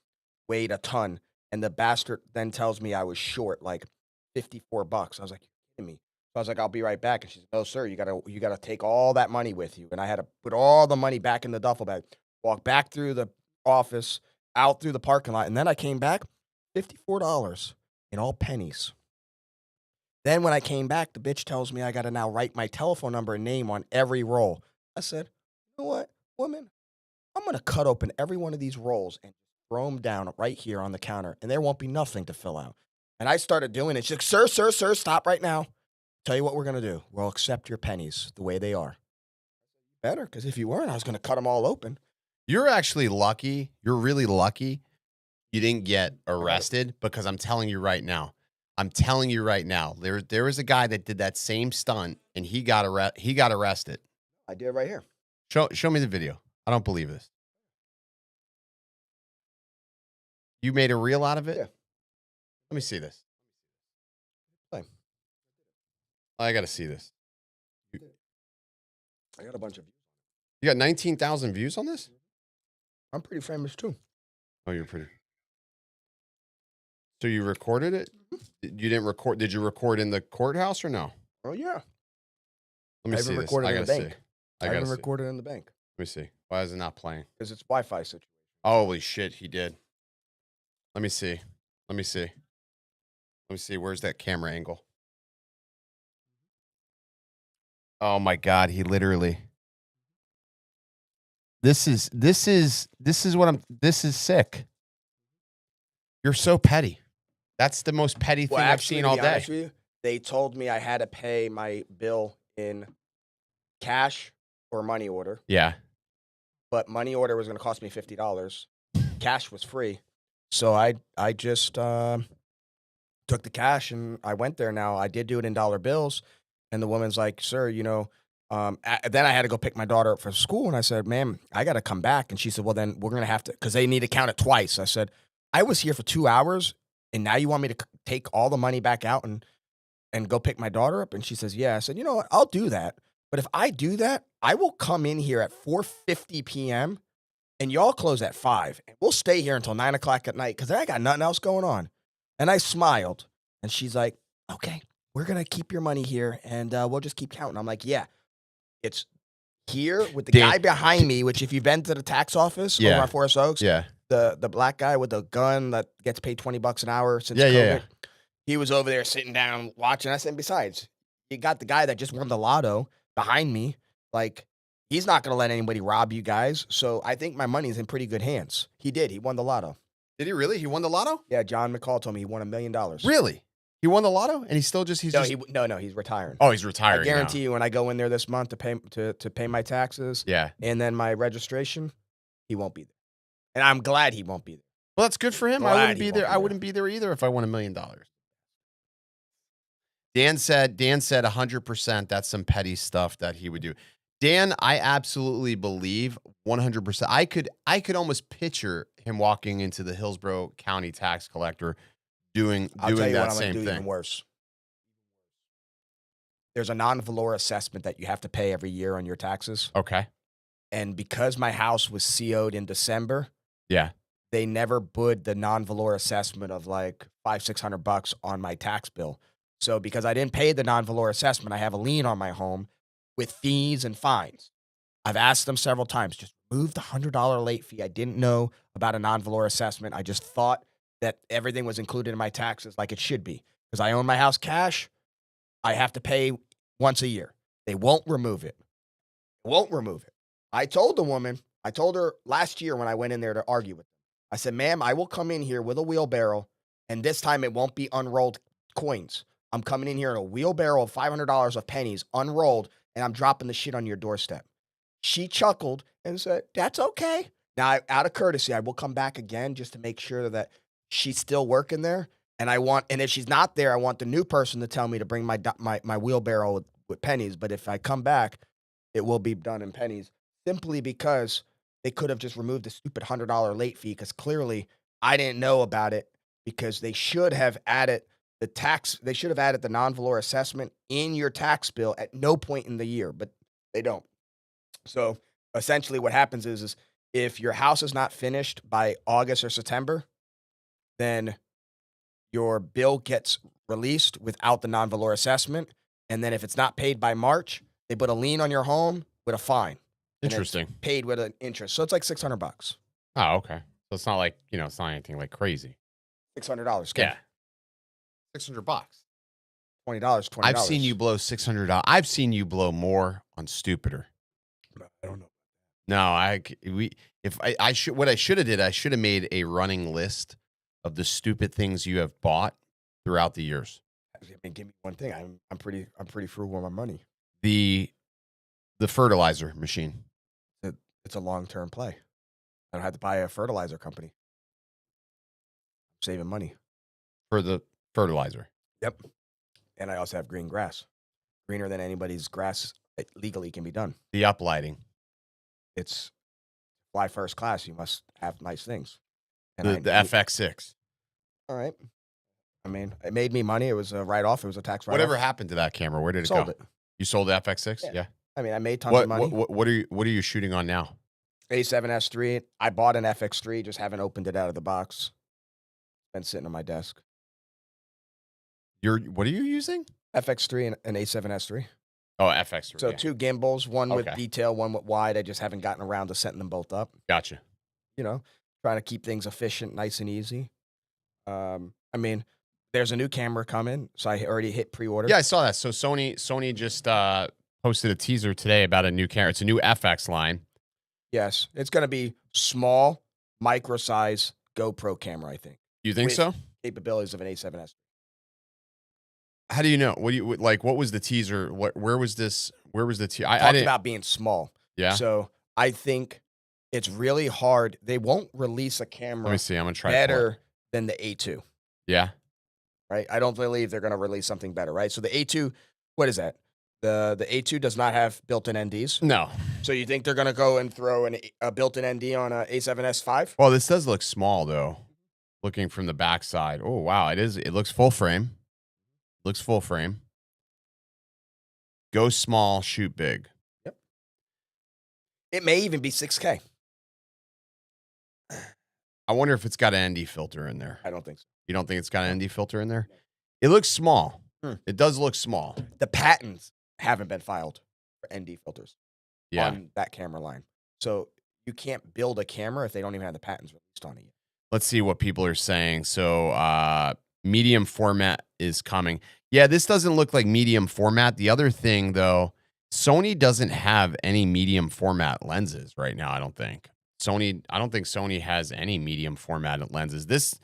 weighed a ton, and the bastard then tells me I was short like $54. I was like, "You're kidding me?" So I was like, "I'll be right back." And she said, "No, sir, you gotta take all that money with you." And I had to put all the money back in the duffel bag, walk back through the office, out through the parking lot, and then I came back, $54 in all pennies. Then when I came back, the bitch tells me I got to now write my telephone number and name on every roll. I said, "You know what, woman? I'm going to cut open every one of these rolls and throw them down right here on the counter, and there won't be nothing to fill out." And I started doing it. She's like, sir, stop right now. Tell you what we're going to do. We'll accept your pennies the way they are. Better, because if you weren't, I was going to cut them all open. You're actually lucky. You're really lucky you didn't get arrested, because I'm telling you right now, there was a guy that did that same stunt, and he got arrested. I did right here. Show me the video. I don't believe this. You made a reel out of it? Yeah. Let me see this. Play. I got to see this. I got a bunch of. You got 19,000 views on this? I'm pretty famous too. Oh, you're pretty. So you recorded it? You didn't record? Did you record in the courthouse or no? Oh yeah. Let me I see even this. recorded I in the gotta see. bank. I I gotta even see. recorded in the bank Let me see. Why is it not playing? because it's Wi-Fi situation. Holy shit, he did. Let me see. Let me see. Let me see. Where's that camera angle? Oh my God, he literally. This is sick. You're so petty. That's the most petty thing Well, I've actually, seen to all be day. honest with you, they told me I had to pay my bill in cash or money order, Yeah. but money order was going to cost me $50. Cash was free, so I just took the cash and I went there. Now I did do it in dollar bills, and the woman's like, "Sir, you know." Then I had to go pick my daughter up for school, and I said, "Ma'am, I got to come back." And she said, "Well, then we're gonna have to, because they need to count it twice." I said, "I was here for 2 hours, and now you want me to take all the money back out and go pick my daughter up?" And she says, "Yeah." I said, "You know what? I'll do that. But if I do that, I will come in here at 4:50 p.m. and y'all close at 5. And we'll stay here until 9 o'clock at night because I got nothing else going on." And I smiled, and she's like, "Okay, we're gonna keep your money here, and we'll just keep counting." I'm like, "Yeah, it's here with the Dan- guy behind me." Which, if you've been to the tax office over Yeah. on Forest Oaks, Yeah. the black guy with the gun that gets paid $20 an hour since Yeah, COVID. yeah, yeah. He was over there sitting down watching. I said, besides, you got the guy that just won the lotto behind me. Like, he's not going to let anybody rob you guys. So I think my money's in pretty good hands. He did. He won the lotto. Did he really? He won the lotto? Yeah, John McCall told me he won $1 million. Really? He won the lotto, and he's still just No, he's retiring. Oh, he's retiring. I guarantee now. you, when I go in there this month to pay my taxes Yeah. and then my registration, he won't be there. And I'm glad he won't be there. Well, that's good for him. I Glad wouldn't he be won't there. be I there. wouldn't be there either if I won $1 million. Dan said 100%. That's some petty stuff that he would do. Dan, I absolutely believe 100%. I could almost picture him walking into the Hillsborough County tax collector doing I'll tell you what that I'm same gonna do thing. even worse. There's a non-valor assessment that you have to pay every year on your taxes. Okay. And because my house was CO'd in December, Yeah. they never put the non-valor assessment of like $500-600 on my tax bill. So because I didn't pay the non-valor assessment, I have a lien on my home with fees and fines. I've asked them several times, just remove the $100 late fee. I didn't know about a non-valor assessment. I just thought that everything was included in my taxes like it should be. Because I own my house cash, I have to pay once a year. They won't remove it. I told the woman, I told her last year when I went in there to argue with them, I said, "Ma'am, I will come in here with a wheelbarrow, and this time it won't be unrolled coins. I'm coming in here in a wheelbarrow of $500 of pennies unrolled, and I'm dropping the shit on your doorstep." She chuckled and said, "That's okay." Now, out of courtesy, I will come back again just to make sure that she's still working there. And if she's not there, I want the new person to tell me to bring my wheelbarrow with pennies. But if I come back, it will be done in pennies, simply because they could have just removed the stupid $100 late fee, because clearly I didn't know about it, because they should have added the non-valor assessment in your tax bill at no point in the year, but they don't. So essentially what happens is if your house is not finished by August or September, then your bill gets released without the non-valor assessment. And then if it's not paid by March, they put a lien on your home with a fine. And it's Interesting. paid with an interest. So it's like $600. Oh, okay. So it's not like, it's not anything like crazy. $600. Yeah. $600. $20. I've seen you blow $600. I've seen you blow more on stupider. I don't know. No, what I should have did, I should have made a running list of the stupid things you have bought throughout the years. I mean, give me one thing. I'm pretty frugal with my money. The fertilizer machine. It's a long-term play. I don't have to buy a fertilizer company. I'm saving money. For the fertilizer. Yep. And I also have green grass. Greener than anybody's grass legally can be done. The uplighting. It's fly first class. You must have nice things. The FX6. All right. I mean, it made me money. It was a write-off. It was a tax write-off. Whatever happened to that camera? Where did it Sold go? it. You sold the FX6? Yeah. I mean, I made tons of money. What are you shooting on now? A7S3. I bought an FX3, just haven't opened it out of the box. Been sitting on my desk. What are you using? FX3 and an A7S3. Oh, FX. So Yeah. 2 gimbals, one with Okay. detail, one with wide. I just haven't gotten around to setting them both up. Gotcha. Trying to keep things efficient, nice and easy. I mean, there's a new camera coming, so I already hit pre-order. Yeah, I saw that. So Sony just posted a teaser today about a new camera. It's a new FX line. Yes, it's going to be small, micro size GoPro camera, I think. You think With so? Capabilities of an A7S. How do you know? What do you like? What was the teaser? Where was this? Where was the teaser? I Talked didn't. about being small. Yeah. So I think it's really hard. They won't release a Let camera me see. I'm gonna try to pull it. better than the A2, Yeah. right? I don't believe they're going to release something better, right? So the A2, what is that? The A2 does not have built-in NDs. No. So you think they're going to go and throw a built-in ND on a A7S5? Well, this does look small though. Looking from the backside. Oh wow, it is. It looks full frame. Looks full frame. Go small, shoot big. Yep. It may even be 6K. I wonder if it's got an ND filter in there. I don't think so. You don't think it's got an ND filter in there? It looks small. It does look small. The patents haven't been filed for ND filters Yeah. on that camera line. So you can't build a camera if they don't even have the patents released on it yet. Let's see what people are saying. So medium format is coming. Yeah, this doesn't look like medium format. The other thing, though, Sony doesn't have any medium format lenses right now, I don't think. I don't think Sony has any medium format lenses. This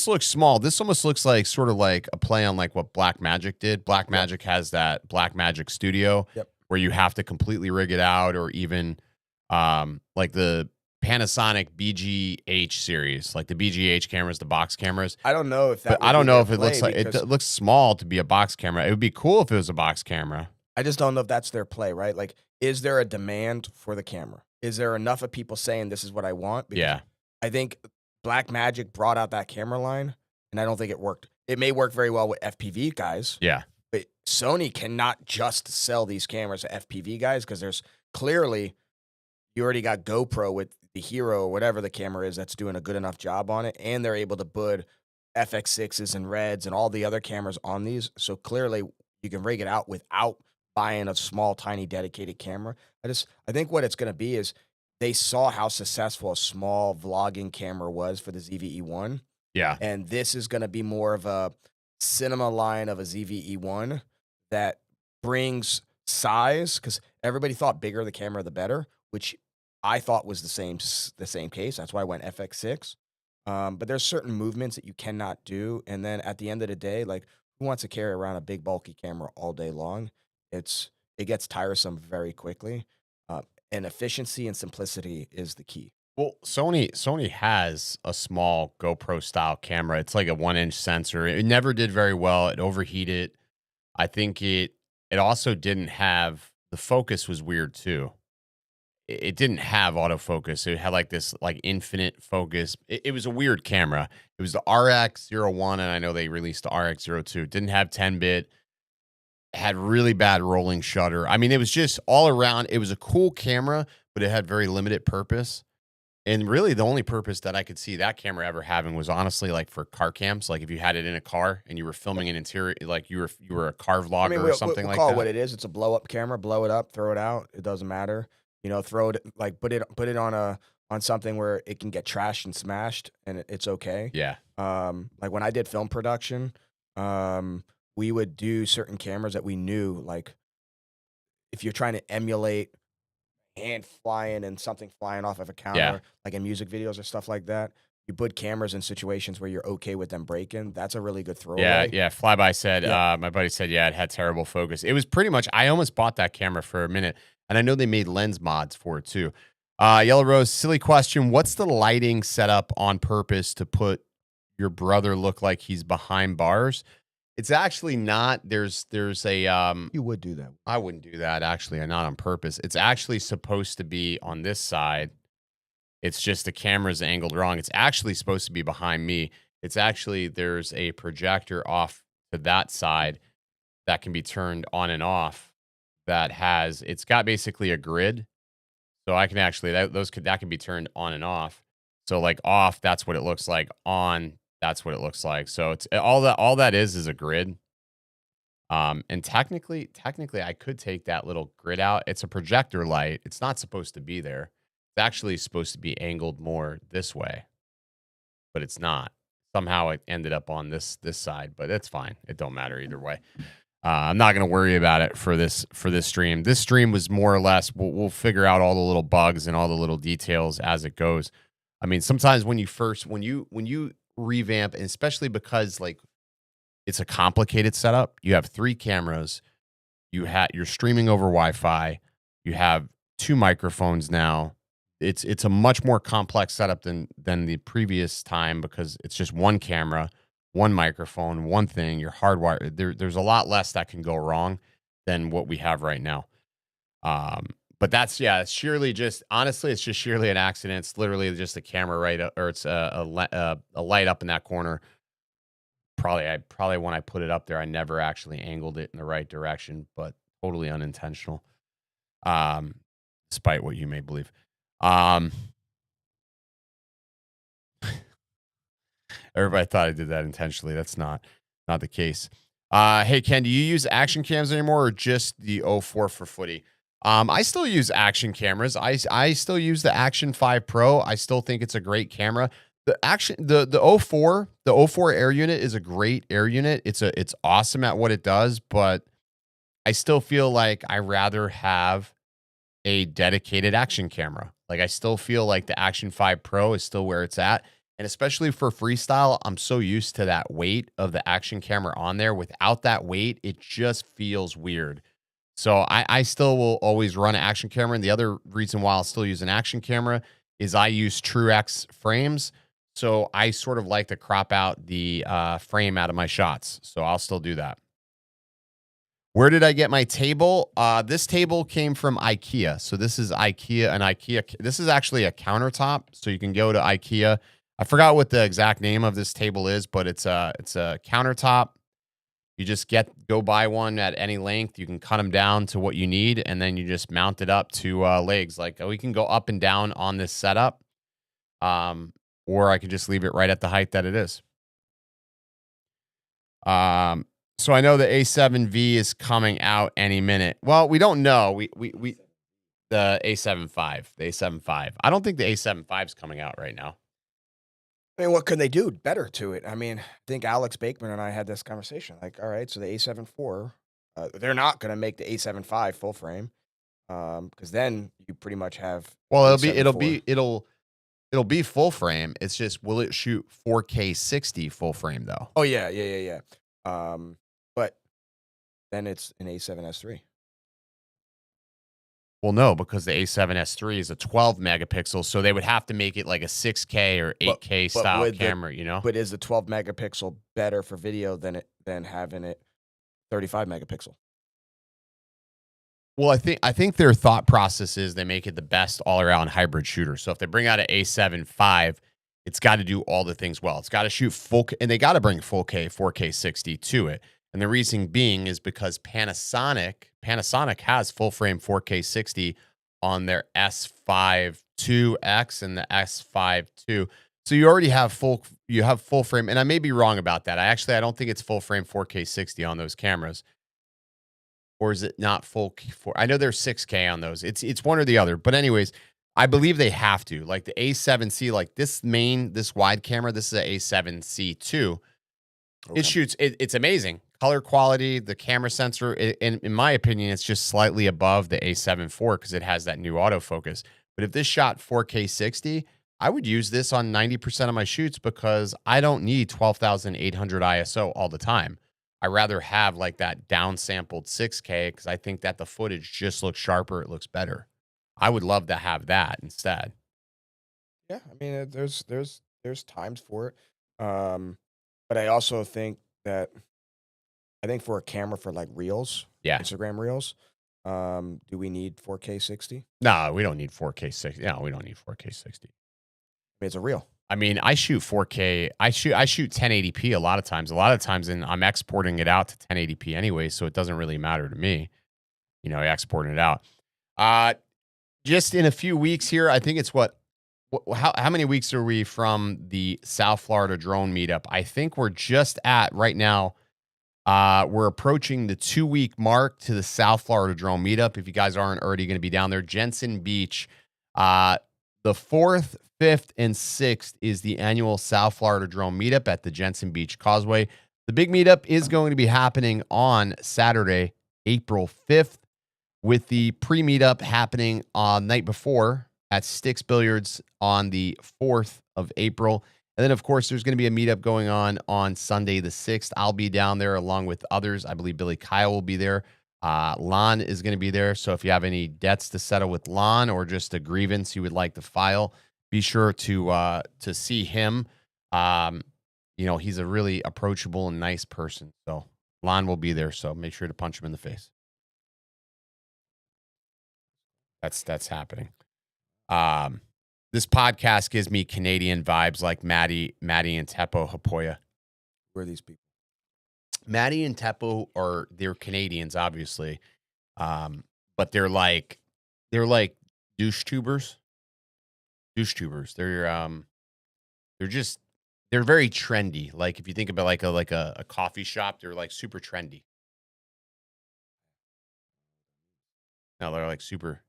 looks small. This almost looks like sort of like a play on like what Blackmagic did. Blackmagic has that Blackmagic Studio where you have to completely rig it out, or even like the Panasonic BGH series, like the BGH cameras, the box cameras. I don't know if that. But I don't know if it looks like it looks small to be a box camera. It would be cool if it was a box camera. I just don't know if that's their play, right? Like, is there a demand for the camera? Is there enough of people saying this is what I want? Because Yeah. I think Blackmagic brought out that camera line, and I don't think it worked. It may work very well with FPV guys. Yeah. But Sony cannot just sell these cameras to FPV guys, because there's clearly, you already got GoPro with the Hero or whatever the camera is that's doing a good enough job on it, and they're able to put FX6s and Reds and all the other cameras on these. So clearly you can rig it out without buying a small, tiny, dedicated camera. I think what it's going to be is they saw how successful a small vlogging camera was for the ZVE1. Yeah. And this is going to be more of a cinema line of a ZVE1 that brings size, because everybody thought bigger the camera, the better, which I thought was the same case. That's why I went FX6. But there's certain movements that you cannot do. And then at the end of the day, like, who wants to carry around a big bulky camera all day long? It gets tiresome very quickly. And efficiency and simplicity is the key. Well, Sony has a small GoPro style camera. It's like a 1-inch sensor. It never did very well. It overheated. I think it also didn't have, the focus was weird too. It didn't have autofocus. It had like this like infinite focus. It was a weird camera. It was the RX01, and I know they released the RX02. It didn't have 10-bit. Had really bad rolling shutter. I mean, it was just all around. It was a cool camera, but it had very limited purpose. And really, the only purpose that I could see that camera ever having was honestly like for car cams. Like if you had it in a car and you were filming an interior, like you were a car vlogger or something like that. Call it what it is. It's a blow up camera. Blow it up, throw it out. It doesn't matter. Throw it, like put it on something where it can get trashed and smashed, and it's okay. Yeah. Like when I did film production, we would do certain cameras that we knew, like if you're trying to emulate hand flying and something flying off of a counter, like in music videos or stuff like that, you put cameras in situations where you're okay with them breaking. That's a really good throwaway. Yeah. Flyby said, my buddy said, it had terrible focus. It was pretty much, I almost bought that camera for a minute, and I know they made lens mods for it too. Yellow Rose, silly question. What's the lighting setup on purpose to put your brother look like he's behind bars? It's actually not. There's a You would do that. I wouldn't do that, actually, and not on purpose. It's actually supposed to be on this side. It's just the camera's angled wrong. It's actually supposed to be behind me. It's actually, there's a projector off to that side that can be turned on and off, it's got basically a grid. So I can actually that can be turned on and off. So like off, that's what it looks like. On, that's what it looks like. So it's all that is a grid. And technically, I could take that little grid out. It's a projector light. It's not supposed to be there. It's actually supposed to be angled more this way, but it's not. Somehow it ended up on this side, but it's fine. It don't matter either way. I'm not going to worry about it for this stream. This stream was more or less we'll figure out all the little bugs and all the little details as it goes. I mean, sometimes when you revamp, and especially because like it's a complicated setup. You have 3 cameras. You're streaming over Wi-Fi. You have 2 microphones now. It's a much more complex setup than the previous time because it's just 1 camera, 1 microphone, 1 thing. You're hardwired. There's a lot less that can go wrong than what we have right now. But it's sheerly just honestly, it's just sheerly an accident. It's literally just a camera or it's a light up in that corner. Probably when I put it up there, I never actually angled it in the right direction, but totally unintentional. Despite what you may believe. Everybody thought I did that intentionally. That's not the case. Hey Ken, do you use action cams anymore or just the 04 for footy? I still use action cameras. I still use the Action 5 Pro. I still think it's a great camera. The 04 air unit is a great air unit. It's awesome at what it does, but I still feel like I rather have a dedicated action camera. Like I still feel like the Action 5 Pro is still where it's at. And especially for freestyle, I'm so used to that weight of the action camera on there. Without that weight, it just feels weird. So I still will always run an action camera. And the other reason why I'll still use an action camera is I use TrueX frames. So I sort of like to crop out the frame out of my shots. So I'll still do that. Where did I get my table? This table came from IKEA. So this is IKEA. This is actually a countertop. So you can go to IKEA. I forgot what the exact name of this table is, but it's a countertop. You just go buy one at any length. You can cut them down to what you need, and then you just mount it up to legs. Like we can go up and down on this setup. Or I could just leave it right at the height that it is. So I know the A7V is coming out any minute. Well, we don't know. The A7V. I don't think the A7V is coming out right now. I mean, what can they do better to it? I mean, I think Alex Bakeman and I had this conversation. Like, all right, so the A7 IV, they're not going to make the A7 V full frame, because then you pretty much have. Well, it'll be full frame. It's just, will it shoot 4K 60 full frame though? Oh yeah. But then it's an A7S3. Well, no, because the A7S3 is a 12 megapixel, so they would have to make it like a 6K or 8K style camera, you know? But is the 12 megapixel better for video than having it 35 megapixel? Well, I think their thought process is they make it the best all-around hybrid shooter. So if they bring out an A7 V, it's got to do all the things well. It's got to shoot full, and they got to bring full K, 4K 60 to it. And the reason being is because Panasonic has full frame 4K 60 on their S5 IIX and the S5 II. So you already have full frame, and I may be wrong about that. I don't think it's full frame 4K 60 on those cameras. Or is it not full? I know there's 6K on those. It's one or the other. But anyways, I believe they have to. Like the A7C, like this wide camera, this is an A7C II. Okay. It shoots. It's amazing. Color quality, the camera sensor, in my opinion, it's just slightly above the A7 IV because it has that new autofocus. But if this shot 4K 60, I would use this on 90% of my shoots because I don't need 12,800 ISO all the time. I rather have like that downsampled 6K because I think that the footage just looks sharper. It looks better. I would love to have that instead. Yeah, I mean, there's times for it, but I also think that for a camera for like reels, Instagram reels, do we need 4K 60? No, we don't need 4K 60. No, we don't need 4K 60. I mean, it's a reel. I mean, I shoot 4K. I shoot 1080p a lot of times, and I'm exporting it out to 1080p anyway, so it doesn't really matter to me. You know, exporting it out. just in a few weeks here, I think it's how many weeks are we from the South Florida drone meetup? I think we're just at right now. We're approaching the 2-week mark to the South Florida drone meetup. If you guys aren't already going to be down there, Jensen Beach, the 4th, 5th, and 6th is the annual South Florida drone meetup at the Jensen Beach Causeway. The big meetup is going to be happening on Saturday, April 5th, with the pre-meetup happening on night before at Sticks Billiards on the 4th of April. And then, of course, there's going to be a meetup going on Sunday the 6th. I'll be down there along with others. I believe Billy Kyle will be there. Lon is going to be there. So if you have any debts to settle with Lon or just a grievance you would like to file, be sure to see him. He's a really approachable and nice person. So Lon will be there. So make sure to punch him in the face. That's happening. This podcast gives me Canadian vibes like Maddie and Teppo Hapoya. Who are these people? Maddie and Teppo they're Canadians, obviously. But they're like douche tubers. Douche tubers. They're very trendy. Like if you think about like a coffee shop, they're like super trendy. No, they're like super.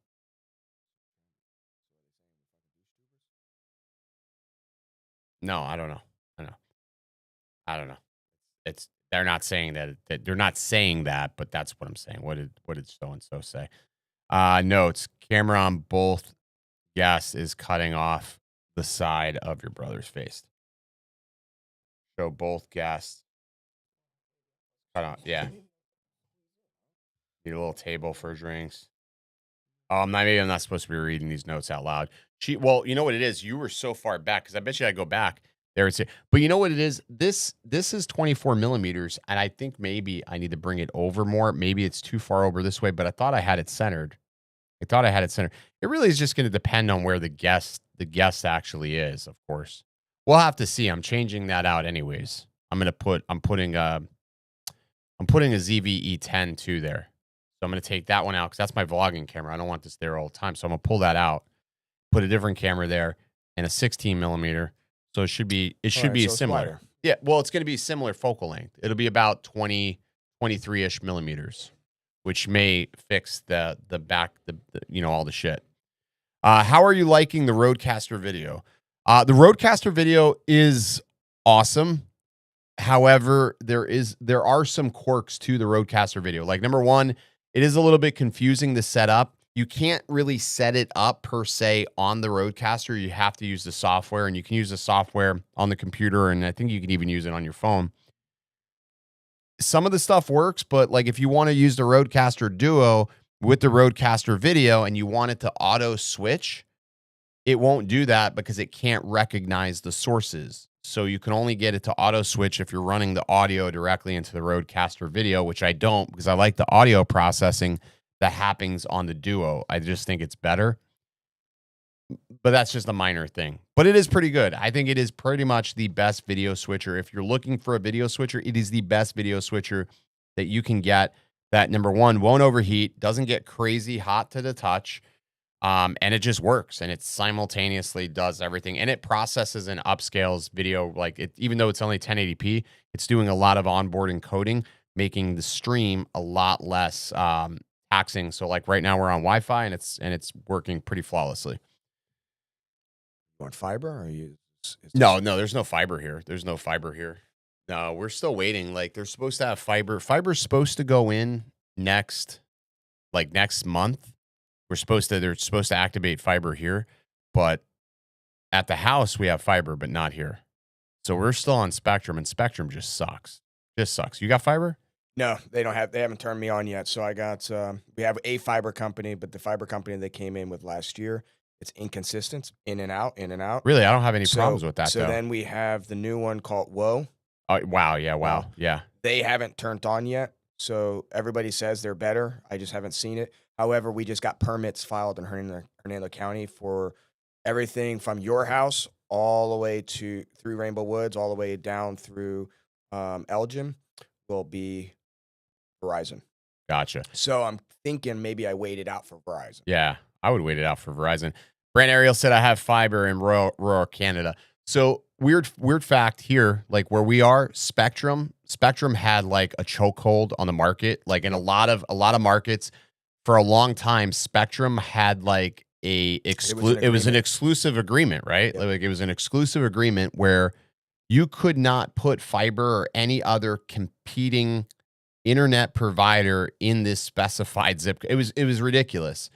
No, I don't know. I don't know. They're not saying that they're not saying that, but that's what I'm saying. What did so and so say? Notes: camera on both guests is cutting off the side of your brother's face. Show both guests. Cut off. Yeah. Need a little table for drinks. Maybe I'm not supposed to be reading these notes out loud. Well, you know what it is? You were so far back because I bet you I go back there and say, but you know what it is? This is 24 millimeters, and I think maybe I need to bring it over more. Maybe it's too far over this way, but I thought I had it centered. It really is just going to depend on where the guest actually is, of course. We'll have to see. I'm changing that out anyways. I'm putting a ZV-E10 too there. So I'm going to take that one out because that's my vlogging camera. I don't want this there all the time. So I'm going to pull that out, put a different camera there, and a 16 millimeter. So it should be similar. Yeah, well, it's going to be similar focal length. It'll be about 23-ish millimeters, which may fix the back, all the shit. How are you liking the Roadcaster video? The Roadcaster video is awesome. However, there are some quirks to the Roadcaster video. Like number one, it is a little bit confusing to set up. You can't really set it up per se on the Roadcaster. You have to use the software, and you can use the software on the computer, and I think you can even use it on your phone. Some of the stuff works, but like if you want to use the Roadcaster Duo with the Roadcaster video and you want it to auto switch, it won't do that because it can't recognize the sources. So you can only get it to auto switch if you're running the audio directly into the Roadcaster video, which I don't because I like the audio processing that happens on the Duo. I just think it's better. But that's just a minor thing. But it is pretty good. I think it is pretty much the best video switcher. If you're looking for a video switcher, it is the best video switcher that you can get that, number one, won't overheat, doesn't get crazy hot to the touch, and it just works. And it simultaneously does everything. And it processes and upscales video. Like even though it's only 1080p, it's doing a lot of onboard encoding, making the stream a lot less taxing. So like right now we're on Wi-Fi and it's working pretty flawlessly. You want fiber or are you? No, there's no fiber here. No, we're still waiting. Like they're supposed to have fiber. Fiber's supposed to go in next month. They're supposed to activate fiber here, but at the house we have fiber, but not here. So we're still on Spectrum, and Spectrum just sucks. You got fiber? No, they haven't turned me on yet. So I got, we have a fiber company, but the fiber company they came in with last year, it's inconsistent, in and out. Really? I don't have any problems with that, So though. then we have the new one called Whoa. Oh, wow. Yeah. Wow. Yeah. They haven't turned on yet. So everybody says they're better. I just haven't seen it. However, we just got permits filed in Hernando County for everything from your house all the way through Rainbow Woods, all the way down through Elgin will be Verizon. Gotcha. So I'm thinking maybe I waited out for Verizon. Yeah. I would wait it out for Verizon. Brand Ariel said I have fiber in rural Canada. So weird fact here, like where we are, Spectrum had like a chokehold on the market. Like in a lot of markets for a long time, Spectrum had like it was an exclusive agreement, right? Yep. Like it was an exclusive agreement where you could not put fiber or any other competing internet provider in this specified zip code. It was ridiculous.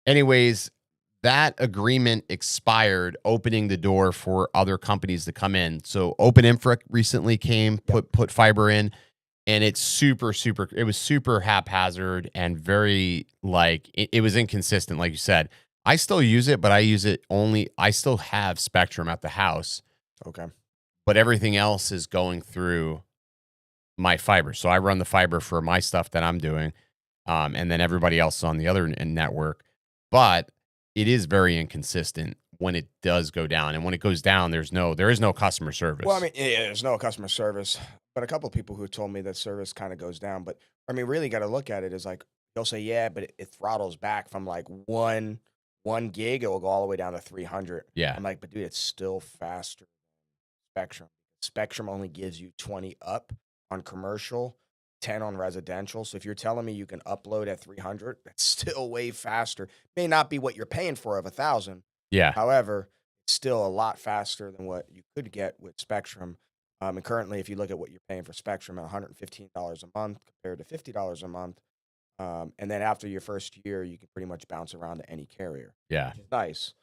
Anyways, that agreement expired, opening the door for other companies to come in. So Open Infra recently came, put fiber in, and it's super it was super haphazard and very like it was inconsistent, like you said. I still use it, but I still have Spectrum at the house. Okay. But everything else is going through my fiber. So I run the fiber for my stuff that I'm doing, and then everybody else on the other network. But it is very inconsistent when it does go down, and when it goes down, there is no customer service. Well, I mean, yeah, there's no customer service, but a couple of people who told me that service kind of goes down. But I mean, really got to look at it as like they'll say, yeah, but it throttles back from like one gig, it will go all the way down to 300. Yeah. I'm like, but dude, it's still faster than Spectrum. Spectrum only gives you 20 up on commercial, 10 on residential. So if you're telling me you can upload at 300, that's still way faster. May not be what you're paying for of 1,000. Yeah. However, it's still a lot faster than what you could get with Spectrum. And currently, if you look at what you're paying for Spectrum at $115 a month compared to $50 a month, and then after your first year, you can pretty much bounce around to any carrier. Yeah. Which is nice.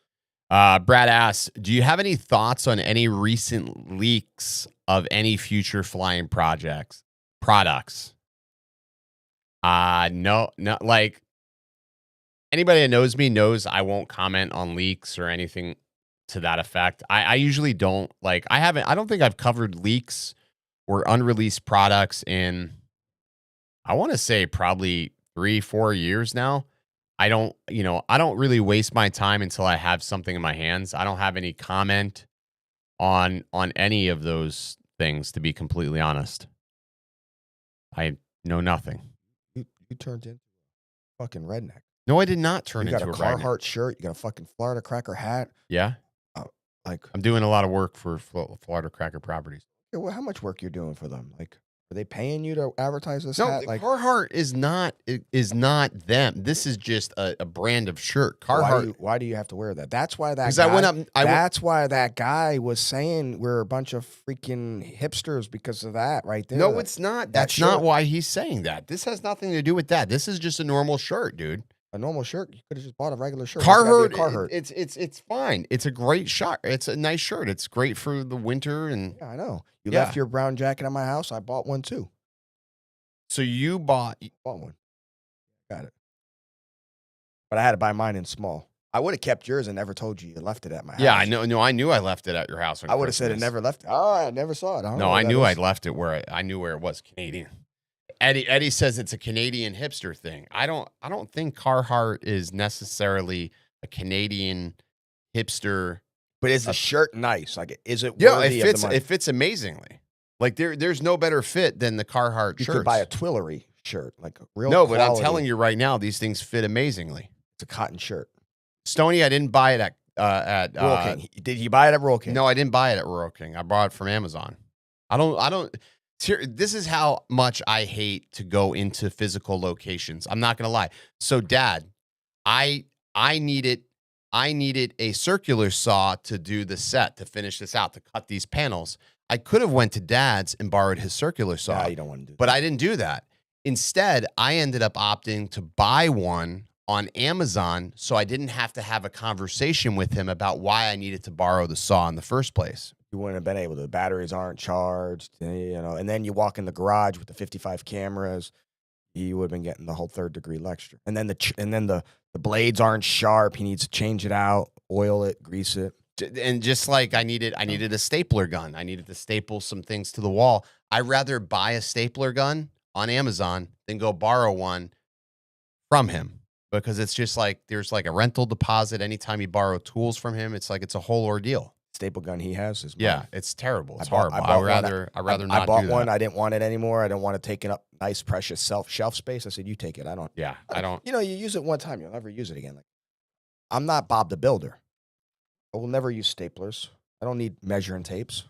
Brad asks, do you have any thoughts on any recent leaks of any future flying products? No, like anybody that knows me knows I won't comment on leaks or anything to that effect. I usually don't like, I don't think I've covered leaks or unreleased products in, I want to say probably 3-4 years now. I don't really waste my time until I have something in my hands. I don't have any comment on any of those things, to be completely honest. I know nothing. You turned into a fucking redneck. No, I did not turn into a redneck. You got a Carhartt shirt. You got a fucking Florida Cracker hat. Yeah. Like I'm doing a lot of work for Florida Cracker Properties. Yeah, well, how much work you're doing for them? Like, are they paying you to advertise this No, hat? Like, Carhartt is not them. This is just a brand of shirt. Carhartt. why do you have to wear that? That's why that. Because Guy, I went up. That's why that guy was saying we're a bunch of freaking hipsters because of that, right there. No, it's not. That's not why he's saying that. This has nothing to do with that. This is just a normal shirt, dude. A normal shirt. You could have just bought a regular shirt. Carhartt. It's fine. It's a great shirt. It's a nice shirt. It's great for the winter. And yeah, I know. You left your brown jacket at my house. I bought one too. So you bought one. Got it. But I had to buy mine in small. I would have kept yours and never told you left it at my house. Yeah, I know. No, I knew I left it at your house. I would have said it never left. Oh, I never saw it. No, I knew I'd left it where I knew where it was. Canadian. Eddie says it's a Canadian hipster thing. I don't think Carhartt is necessarily a Canadian hipster. But is the shirt nice? Like, is it? Yeah, worthy of the money? It fits amazingly. Like there's no better fit than the Carhartt You shirts. could buy a Twillery shirt, like a real. No, but I'm telling you right now, these things fit amazingly. It's a cotton shirt. Stoney, I didn't buy it at Rural King. Did you buy it at Rural King? No, I didn't buy it at Rural King. I bought it from Amazon. I don't. This is how much I hate to go into physical locations. I'm not gonna lie. So, Dad, I needed a circular saw to do the set, to finish this out, to cut these panels. I could have went to Dad's and borrowed his circular saw. No, you don't want to do that. But I didn't do that. Instead, I ended up opting to buy one on Amazon, so I didn't have to have a conversation with him about why I needed to borrow the saw in the first place. You wouldn't have been able to. The batteries aren't charged, and then you walk in the garage with the 55 cameras. You would have been getting the whole third-degree lecture. And then the blades aren't sharp. He needs to change it out, oil it, grease it. And just like I needed a stapler gun. I needed to staple some things to the wall. I'd rather buy a stapler gun on Amazon than go borrow one from him, because it's just like there's like a rental deposit anytime you borrow tools from him. It's like it's a whole ordeal. Staple gun he has is mine. Yeah, it's terrible. It's horrible. I'd rather not. I bought do that. one. I didn't want it anymore. I didn't want it taking up nice, precious shelf space. I said, "You take it. I don't." Yeah, I don't. You use it one time. You'll never use it again. Like, I'm not Bob the Builder. I will never use staplers. I don't need measuring tapes.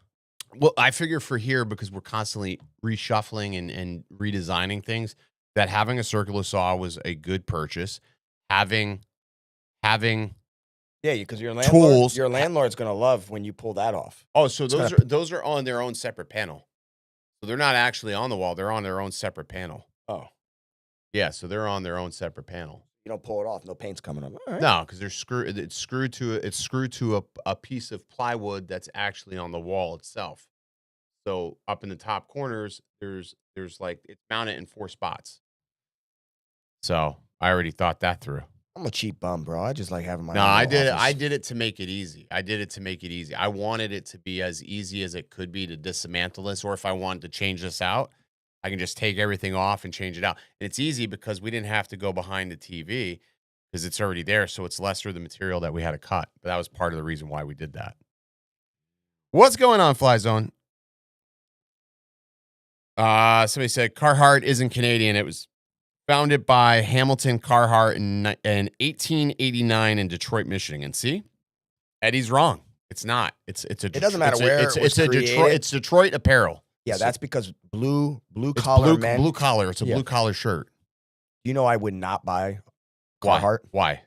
Well, I figure for here, because we're constantly reshuffling and redesigning things, that having a circular saw was a good purchase. Having Yeah, because your Tools. landlord's gonna love when you pull that off. oh, so It's those are on their own separate panel. So they're not actually on the wall; they're on their own separate panel. Oh, Yeah, so they're on their own separate panel. you don't pull it off. No paint's coming up. All right. No, because they're screwed. It's screwed to a piece of plywood that's actually on the wall itself. So up in the top corners, there's like it's mounted in 4 spots. So I already thought that through. I'm a cheap bum, bro. I just like having my. No, own I little did it. office. I did it to make it easy. I wanted it to be as easy as it could be to dismantle this, or if I wanted to change this out, I can just take everything off and change it out. And it's easy because we didn't have to go behind the TV because it's already there, so it's lesser the material that we had to cut. But that was part of the reason why we did that. What's going on, Fly Zone? Somebody said Carhartt isn't Canadian. It was founded by Hamilton Carhartt in 1889 in Detroit, Michigan. See, Eddie's wrong. It's not. It's a. It doesn't matter where it was it's a Detroit. created. It's Detroit apparel. Yeah, that's because blue It's collar men. blue collar. It's a Yeah. blue collar shirt. You know, I would not buy Why? Carhartt Why?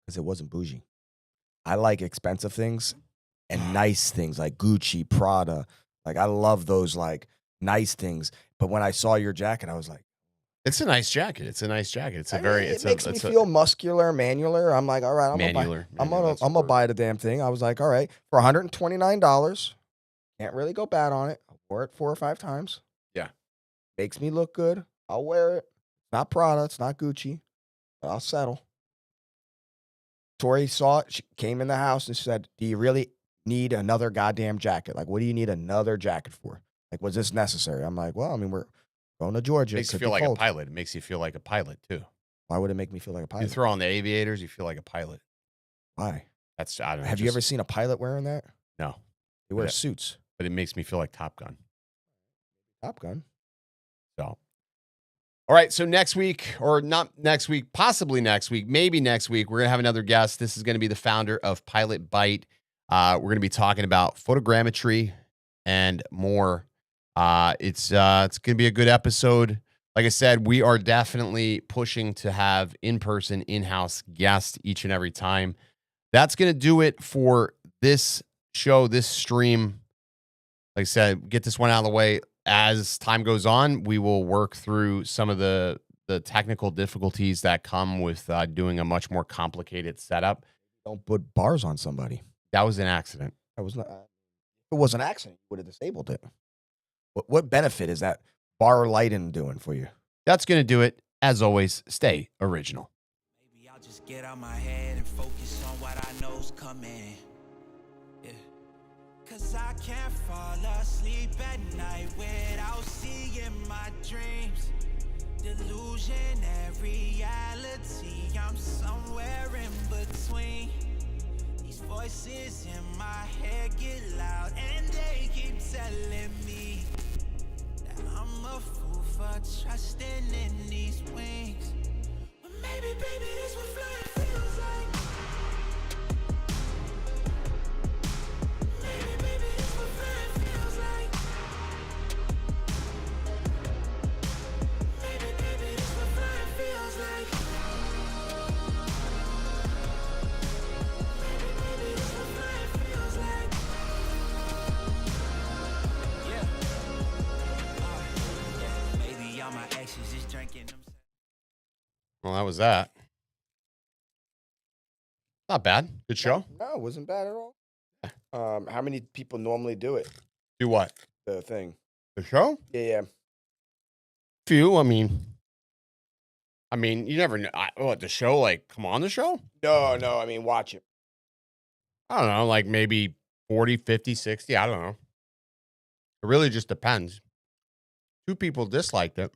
because it wasn't bougie. I like expensive things and nice things like Gucci, Prada. Like I love those like nice things. But when I saw your jacket, I was like, It's a nice jacket. It's a nice jacket. It's a I very. mean, It's it makes a. me It's a feel muscular, manular. I'm like, all right, manular. I'm gonna buy the damn thing. I was like, all right, for $129, can't really go bad on it. I wore it 4 or 5 times. Yeah. Makes me look good. I'll wear it. Not Prada, it's not Gucci, but I'll settle. Tori saw it. She came in the house and said, do you really need another goddamn jacket? Like, what do you need another jacket for? Like, was this necessary? I'm like, well, I mean, we're going to Georgia. Makes It you could feel be like cold. a pilot. It makes you feel like a pilot too. Why would it make me feel like a You pilot? throw on the aviators, you feel like a pilot. Why? That's I don't know. Have you ever seen a pilot wearing that? No, They wear Yeah. suits. but it makes me feel like Top Gun. Top Gun. So, all right. So next week, or not next week, possibly next week, maybe next week, we're gonna have another guest. This is gonna be the founder of Pilot Byte. We're gonna be talking about photogrammetry and more. It's gonna be a good episode. Like I said, we are definitely pushing to have in-person, in-house guests each and every time. That's gonna do it for this show, this stream. Like I said, get this one out of the way. As time goes on, we will work through some of the technical difficulties that come with doing a much more complicated setup. Don't put bars on somebody. That was an accident. That was not. If it was an accident, you would have disabled it. What benefit is that bar lighting doing for you? That's going to do it. As always, stay original. Maybe I'll just get out my head and focus on what I know's coming. Yeah. Cause I can't fall asleep at night without seeing my dreams. Delusionary reality, I'm somewhere in between. These voices in my head get loud and they keep telling me that I'm a fool for trusting in these wings. But maybe, baby, this what flying feels like. Maybe, baby, this what flying feels like. Maybe, baby, this what flying feels like. Maybe, baby, this what flying feels like. Yeah. Maybe all my exes is drinking them. Well, that was that. Not bad. Good show. No, it wasn't bad at all. How many people normally do it? Do what? The thing. The show? Yeah. Few. I mean, you never know. What, the show? Like, come on the show? No. I mean, watch it. I don't know. Like maybe 40, 50, 60. I don't know. It really just depends. 2 people disliked it.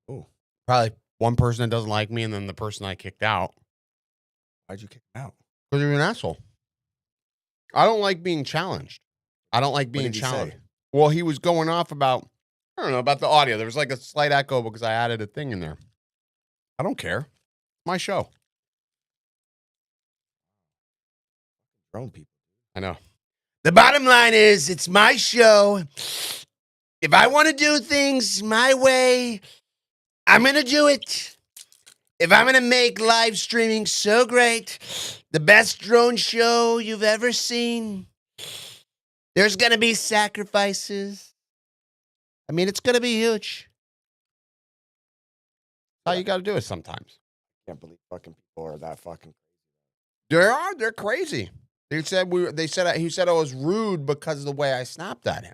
Oh, Probably one person that doesn't like me and then the person I kicked out. why'd you kick me out? Because you're an asshole. I don't like being challenged. I don't like being did he say? challenged. Well, he was going off about, I don't know, about the audio. There was like a slight echo because I added a thing in there. I don't care. It's my show. Grown people. I know. The bottom line is, it's my show. If I want to do things my way, I'm going to do it. If I'm going to make live streaming so great, the best drone show you've ever seen, there's going to be sacrifices. I mean, it's going to be huge. How you got to do it sometimes. Can't believe fucking people are that fucking. They're crazy. He said I was rude because of the way I snapped at him.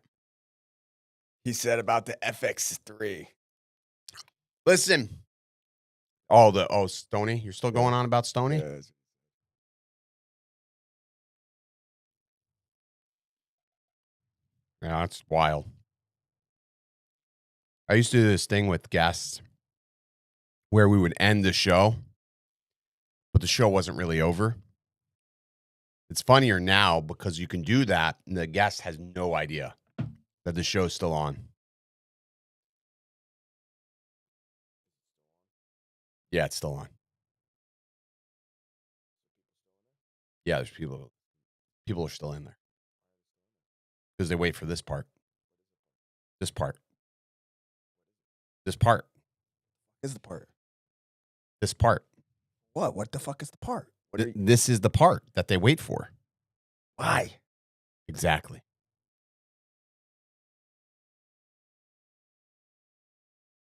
He said about the FX3. Listen. Stoney. You're still going on about Stoney? Yeah. Yeah, that's wild. I used to do this thing with guests where we would end the show, but the show wasn't really over. It's funnier now because you can do that and the guest has no idea that the show's still on. Yeah, it's still on. Yeah, there's people are still in there because they wait for this part. This part. Is the part? This part. What? What the fuck is the part? What are you, This is the part that they wait for. why? Exactly.